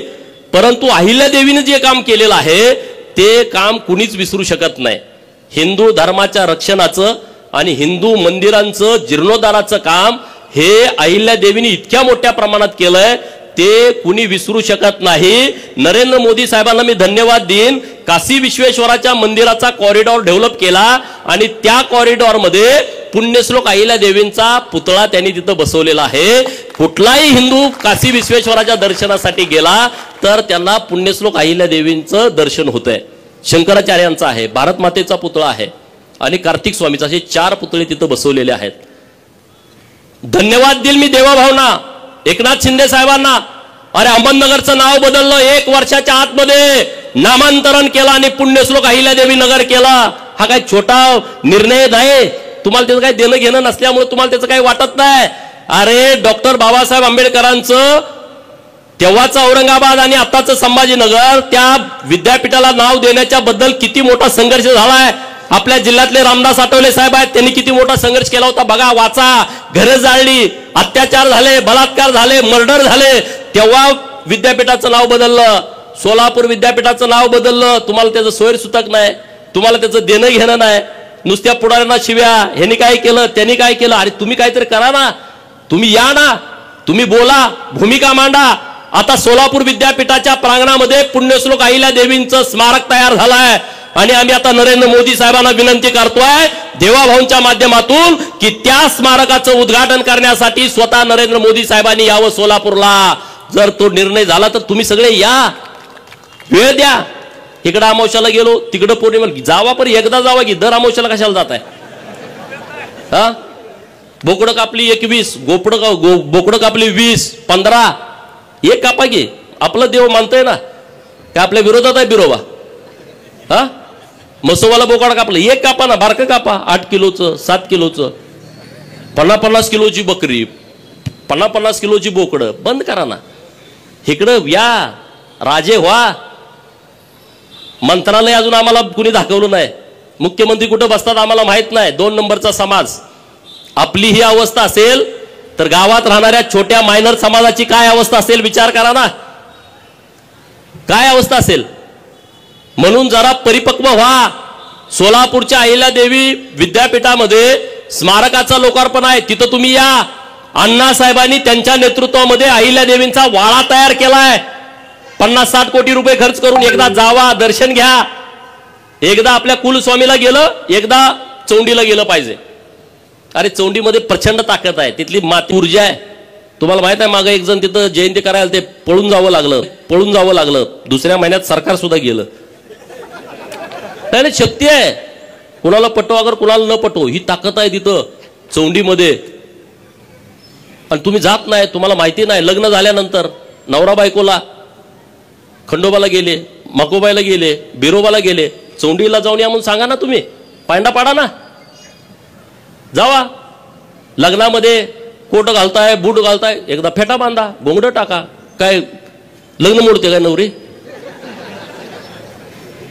परंतु अहिल्या देवीने जे काम केलेलं आहे ते काम कुणीच विसरू शकत नाही. हिंदू धर्माच्या रक्षणाचं आणि हिंदू मंदिरांचं जीर्णोद्धाराचं काम हे अहिल्या देवीने इतक्या मोठ्या प्रमाणात केलंय, ते कुणी विसरू शकत नाही. नरेंद्र मोदी साहेबांना मी धन्यवाद देईन. काशी विश्वेश्वराच्या मंदिराचा कॉरिडॉर डेव्हलप केला आणि त्या कॉरिडॉरमध्ये पुण्यश्लोक अहिल्या देवींचा पुतळा त्यांनी तिथं बसवलेला आहे. कुठलाही हिंदू काशी विश्वेश्वराच्या दर्शनासाठी गेला तर त्यांना पुण्यश्लोक अहिल्या देवींचं दर्शन होतंय. शंकराचार्यांचा आहे, भारत मातेचा पुतळा आहे आणि कार्तिक स्वामीचा, असे 4 पुतळे तिथं बसवलेले आहेत. धन्यवाद देईल मी देवाभावना, एकनाथ शिंदे साहेबांना. अरे अहमदनगरचं नाव बदललं, 1 वर्षाच्या आतमध्ये नामांतरण केलं आणि पुण्यश्लोक अहिल्यादेवी नगर केला. हा काही छोटा निर्णय नाही. तुम्हाला त्याचं काही देणं घेणं नसल्यामुळे तुम्हाला त्याचं काही वाटत नाही. अरे डॉक्टर बाबासाहेब आंबेडकरांचं तेव्हाचं औरंगाबाद आणि आताचं संभाजीनगर, त्या विद्यापीठाला नाव देण्याच्या बद्दल किती मोठा संघर्ष झालाय. आपल्या जिल्ह्यातले रामदास आठवले साहेब आहेत, त्यांनी किती मोठा संघर्ष केला होता बघा. वाचा, घरं जाळली, अत्याचार झाले, बलात्कार झाले, मर्डर झाले, तेव्हा विद्यापीठाचं नाव बदललं. सोलापूर विद्यापीठाचं नाव बदललं. तुम्हाला त्याचं सोयरसुतक नाही, तुम्हाला त्याचं देणं घेणं नाही. नुसत्या पुढाऱ्यांना शिव्या, ह्यांनी काय केलं, त्यांनी काय केलं. अरे तुम्ही काहीतरी करा ना, तुम्ही या ना, तुम्ही बोला, भूमिका मांडा. आता सोलापूर विद्यापीठाच्या प्रांगणामध्ये पुण्यश्लोक अहिल्या देवींचं स्मारक तयार झालंय आणि आम्ही आता नरेंद्र मोदी साहेबांना विनंती करतोय देवाभाऊंच्या माध्यमातून की त्या स्मारकाचं उद्घाटन करण्यासाठी स्वतः नरेंद्र मोदी साहेबांनी यावं सोलापूरला. जर तो निर्णय झाला तर तुम्ही सगळे या, वेळ द्या. इकडे अमावस्याला गेलो, तिकडे पौर्णिमा, जावा पण एकदा जावा की दर अमावस्याला कशाला जात आहे. हा, बोकडं कापली 21, बोकडं कापली 20, 15, एक कापा की. आपलं देव मानतोय ना, काय आपल्या विरोधात आहे बिरोबा. हा, मसोवाला बोकाड कापलं, एक कापा ना, बारकं कापा. 8 किलोचं, 7 किलोचं, 50-50 किलोची बकरी, 50-50 किलोची बोकडं बंद करा ना. इकडं या, राजे व्हा. मंत्रालय अजून आम्हाला कुणी दाखवलं नाही. मुख्यमंत्री कुठं बसतात आम्हाला माहित नाही. 2 नंबरचा समाज. आपली ही अवस्था असेल तर गावात राहणाऱ्या छोट्या मायनर समाजाची काय अवस्था असेल विचार करा ना, काय अवस्था असेल. म्हणून जरा परिपक्व व्हा, सोलापूरच्या अहिल्यादेवी विद्यापीठामध्ये स्मारकाचं लोकार्पण आहे, तिथं तुम्ही या. अण्णासाहेबांनी त्यांच्या नेतृत्वामध्ये अहिल्यादेवींचा वाडा तयार केलाय. 50-60 कोटी रुपये खर्च करून एकदा जावा, दर्शन घ्या. एकदा आपल्या कुलस्वामीला गेलं, एकदा चौंडीला गेलं पाहिजे. अरे चौंडीमध्ये प्रचंड ताकद आहे, तिथली माती ऊर्जा आहे. तुम्हाला माहित आहे मागे एक जण तिथं जयंती करायला ते पळून जावं लागलं. दुसऱ्या महिन्यात सरकार सुद्धा गेलं. त्याने शक्ती आहे, कुणाला पटो अगर कुणाला न पटो, ही ताकद आहे तिथं चौंडीमध्ये. आणि तुम्ही जात नाही, तुम्हाला माहिती नाही. लग्न झाल्यानंतर नवरा बायकोला खंडोबाला गेले, मकोबाईला गेले, बिरोबाला गेले, चौंडीला जाऊन या म्हणून सांगा ना. तुम्ही पांडा पाडा ना, जावा. लग्नामध्ये कोट घालताय, बूट घालताय, एकदा फेटा बांधा, गोंगड टाका. काय लग्न मोडते काय नवरी?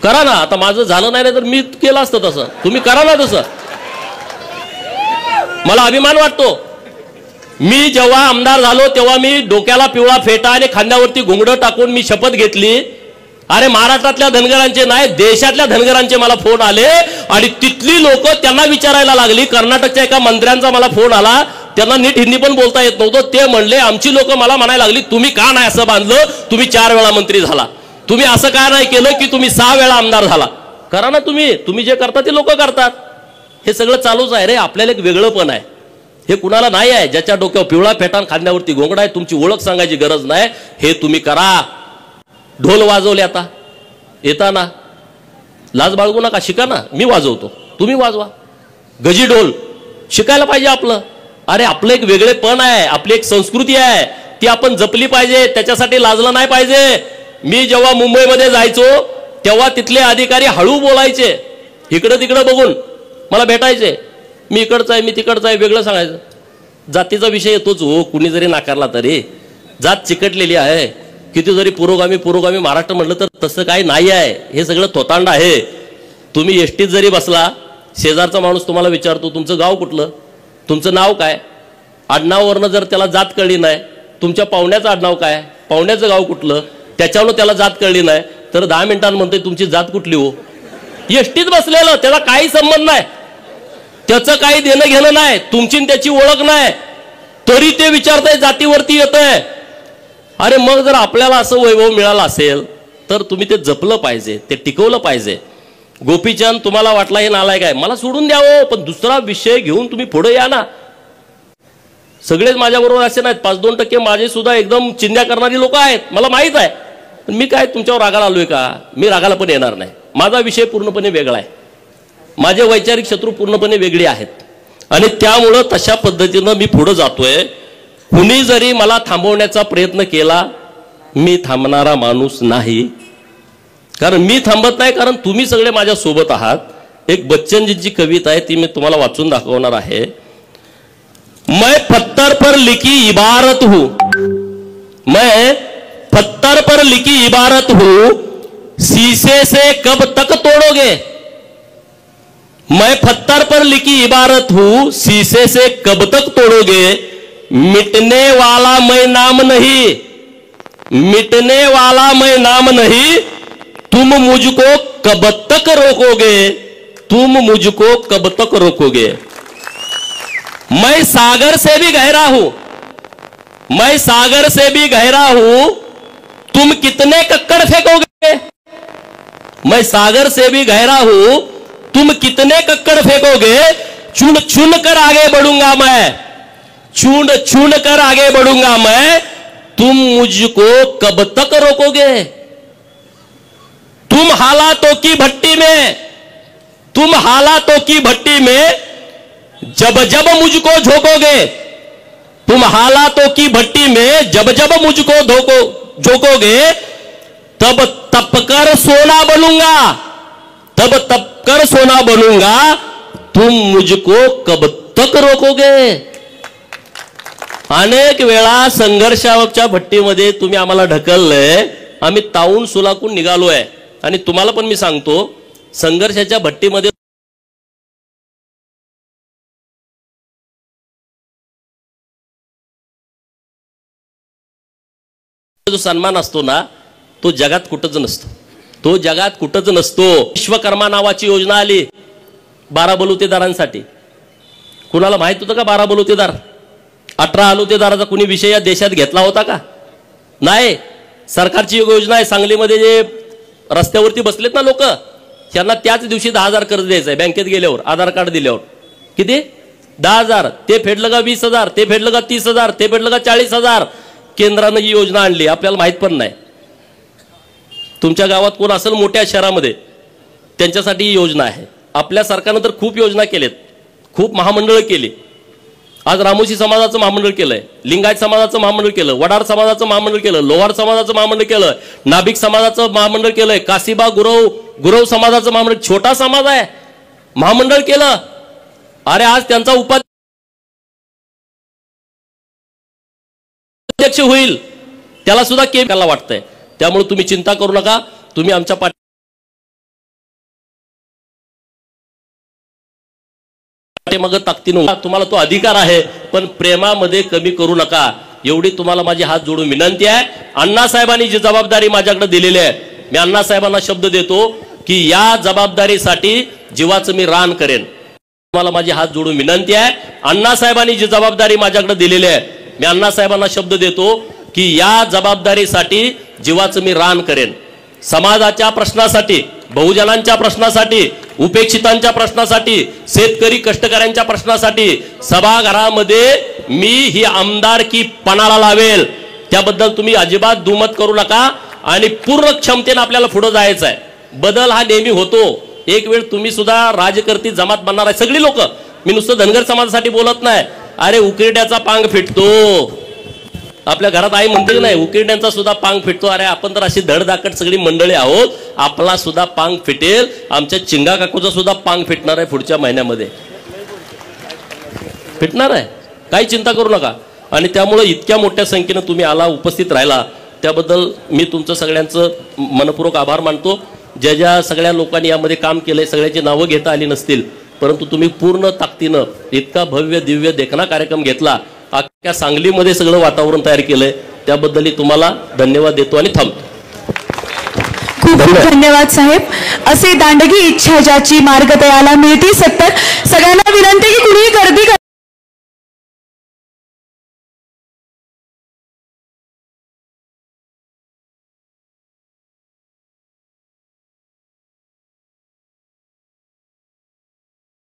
करा ना. आता माझं झालं नाही तर मी केलं असतं तसं, तुम्ही करा ना तसं. मला अभिमान वाटतो. मी जेव्हा आमदार झालो तेव्हा मी डोक्याला पिवळा फेटा आणि खांद्यावरती घुंगडं टाकून मी शपथ घेतली. अरे महाराष्ट्रातल्या धनगरांचे नाही, देशातल्या धनगरांचे मला फोन आले आणि तिथली लोक त्यांना विचारायला लागली. कर्नाटकच्या एका मंत्र्यांचा मला फोन आला, त्यांना नीट हिंदी पण बोलता येत नव्हतं. ते म्हणले, आमची लोक मला म्हणायला लागली, तुम्ही का नाही असं बांधलं? तुम्ही 4 वेळा मंत्री झाला, तुम्ही असं का नाही केलं की तुम्ही 6 वेळा आमदार झाला? करा ना तुम्ही जे करता ते लोक करतात. हे सगळं चालूच आहे रे. आपल्याला एक वेगळं पण आहे, हे कुणाला नाही आहे. ज्याच्या डोक्यावर पिवळा फेटान खांद्यावरती घोंगडा आहे, तुमची ओळख सांगायची गरज नाही. हे तुम्ही करा. ढोल वाजवले आता येताना, लाज बाळगू नका, शिका ना. मी वाजवतो, तुम्ही वाजवा. गजी ढोल शिकायला पाहिजे आपलं. अरे आपलं एक वेगळेपण आहे, आपली एक संस्कृती आहे, ती आपण जपली पाहिजे. त्याच्यासाठी लाजलं नाही पाहिजे. मी जेव्हा मुंबईमध्ये जायचो तेव्हा तिथले अधिकारी हळू बोलायचे, इकडं तिकडं बघून मला भेटायचे. मी इकडचा आहे, मी तिकडचा आहे, वेगळं सांगायचं. जातीचा विषय येतोच हो, कुणी जरी नाकारला तरी. जात चिकटलेली आहे. किती जरी पुरोगामी महाराष्ट्र म्हटलं तर तसं काही नाही आहे. हे सगळं थोतांड आहे. तुम्ही एसटीत जरी बसला, शेजारचा माणूस तुम्हाला विचारतो तुमचं गाव कुठलं, तुमचं नाव काय. आडनावावरनं जर त्याला जात कळली नाही, तुमच्या पाहुण्याचं आडनाव काय, पाहुण्याचं गाव कुठलं, त्याच्यावरून त्याला जात कळली नाही तर 10 मिनिटांत म्हणते तुमची जात कुठली हो. एसटीत बसलेलं, त्याला काही संबंध नाही, त्याचं काही देणं घेणं नाही, तुमची त्याची ओळख नाही, तरी ते विचारताय, जातीवरती येतंय. अरे मग जर आपल्याला असं वैभव मिळालं असेल तर तुम्ही ते जपलं पाहिजे, ते टिकवलं पाहिजे. गोपीचंद तुम्हाला वाटला हे नालायक आहे, मला सोडून द्यावं, पण दुसरा विषय घेऊन तुम्ही पुढे या ना. सगळेच माझ्याबरोबर असे नाहीत, 5-2% माझे सुद्धा एकदम चिंध्या करणारी लोक आहेत, मला माहित आहे. पण मी काय तुमच्यावर रागाला आलोय का? मी रागाला पण येणार नाही. माझा विषय पूर्णपणे वेगळा आहे, माझे वैचारिक शत्रू पूर्णपणे वेगळे आहेत आणि त्यामुळं तशा पद्धतीनं मी पुढे जातोय. कुणी जरी मला थांबवण्याचा प्रयत्न केला, मी थांबणारा माणूस नाही. कारण मी थांबत नाही, कारण तुम्ही सगळे माझ्या सोबत आहात. एक बच्चनजींची कविता आहे, ती मी तुम्हाला वाचून दाखवणार आहे. मैं पत्थर पर लिखी इबारत हूं, मैं पत्थर पर लिखी इबारत हूं, शीशे से कब तक तोड़ोगे. मैं पत्थर पर लिखी इबारत हूं, शीशे से कब तक तोड़ोगे. मिटने वाला मैं नाम नहीं, मिटने वाला मैं नाम नहीं, तुम मुझको कब तक रोकोगे, तुम मुझको कब तक रोकोगे. मैं सागर से भी गहरा हूं, मैं सागर से भी गहरा हूं, तुम कितने कक्कड़ फेंकोगे. मैं सागर से भी गहरा हूं, तुम कितने कक्कड़ फेंकोगे. चुन चुन कर आगे बढ़ूंगा मैं, चुन चुन कर आगे बढ़ूंगा मैं, तुम मुझको कब तक रोकोगे. तुम हालातों की भट्टी में, तुम हालातों की भट्टी में जब जब मुझको झोंकोगे, तुम हालातों की भट्टी में जब जब मुझको झोंकोगे, तब तपकर सोना बनूंगा, तब तपकर सोना बनूंगा, तुम मुझको कब तक रोकोगे. अनेक वेळा संघर्षाच्या भट्टीमध्ये तुम्ही आम्हाला ढकललंय, आम्ही तावून सुलाकून निघालोय. आणि तुम्हाला पण मी सांगतो, संघर्षाच्या भट्टीमध्ये जो सन्मान असतो ना, तो जगात कुठंच नसतो, तो जगात कुठंच नसतो. विश्वकर्मा नावाची योजना आली, 12 बलुतेदारांसाठी. कुणाला माहित होतं का 12 बलुतेदार? 18 बलुतेदाराचा कुणी विषय या देशात घेतला होता का? नाही. सरकारची योजना आहे. सांगलीमध्ये जे रस्त्यावरती बसलेत ना लोक, त्यांना त्याच दिवशी 10,000 कर्ज द्यायचं आहे बँकेत गेल्यावर, आधार कार्ड दिल्यावर. किती? 10,000. ते फेडलं का 20,000, ते फेडलं का 30,000, ते फेडलं का 40,000. केंद्रानं ही योजना आणली, आपल्याला माहित पण नाही. तुमच्या गावात कोण असेल मोठ्या शहरामध्ये, त्यांच्यासाठी ही योजना आहे. आपल्या सरकारनं तर खूप योजना केल्यात, खूप महामंडळ केली. आज रामोशी समाजाचं महामंडळ केलंय, लिंगायत समाजाचं महामंडळ केलं, वडार समाजाचं महामंडळ केलं, लोहार समाजाचं महामंडळ केलं, नाभिक समाजाचं महामंडळ केलंय, काशीबा गुरव समाजाचं महामंडळ, छोटा समाज आहे, महामंडळ केलं. अरे आज त्यांचा उपाध्यक्ष होईल, त्याला सुद्धा केला वाटतंय. त्यामुळे तुम्ही चिंता करू नका, तुम्ही आमच्या मग ताकदीनं तुम्हाला तो अधिकार आहे, पण प्रेमामध्ये कमी करू नका, एवढी तुम्हाला माझी हात जोडून विनंती आहे. अण्णासाहेबांनी जी जबाबदारी माझ्याकडे दिलेली आहे, मी अण्णासाहेबांना शब्द देतो की या जबाबदारीसाठी जीवाचं मी रान करेन. तुम्हाला माझी हात जोडून विनंती आहे. अण्णासाहेबांनी जी जबाबदारी माझ्याकडे दिलेली आहे, मी अण्णासाहेबांना शब्द देतो की या जबाबदारीसाठी जीवाचं मी रान करेन. समाजाच्या प्रश्नासाठी, बहुजनांच्या प्रश्नासाठी, उपेक्षितांच्या प्रश्नासाठी, शेतकरी कष्टकऱ्यांच्या प्रश्नासाठी सभागृहामध्ये मी ही आमदारकी पणाला लावेल. त्याबद्दल तुम्ही अजिबात दुमत करू नका आणि पूर्ण क्षमतेने आपल्याला पुढे जायचं आहे. बदल हा नेहमी होतो. एक वेळ तुम्ही सुद्धा राजकर्ती जमात बनणार आहे सगळी लोक. मी नुसतं धनगर समाजासाठी बोलत नाही. अरे उकिरड्याचा पांग फिटतो, आपल्या घरात आई म्हणते की नाही, उकिरड्यांचा सुद्धा पांग फिटतो. अरे आपण तर अशी धडधाकट सगळी मंडळी आहोत, आपला सुद्धा पांग फिटेल. आमच्या चिंगा काकूचा सुद्धा पांग फिटणार आहे पुढच्या महिन्यामध्ये, फिटणार आहे. काही चिंता करू नका. आणि त्यामुळे इतक्या मोठ्या संख्येनं तुम्ही आला, उपस्थित राहिला, त्याबद्दल मी तुमचं सगळ्यांचं मनपूर्वक आभार मानतो. ज्या सगळ्या लोकांनी यामध्ये काम केलंय, सगळ्यांची नावं घेता आली नसतील, परंतु तुम्ही पूर्ण ताकदीनं इतका भव्य दिव्य देखणा कार्यक्रम घेतला, अख्ख्या सांगलीमध्ये सगळं वातावरण तयार केलंय, त्याबद्दलही तुम्हाला धन्यवाद देतो आणि थांबतो. खूप धन्यवाद साहेब. असे दांडगी इच्छा ज्याची मार्ग तयाला मिळती सत्तर. सगळ्यांना विनंती की कुणी गर्दी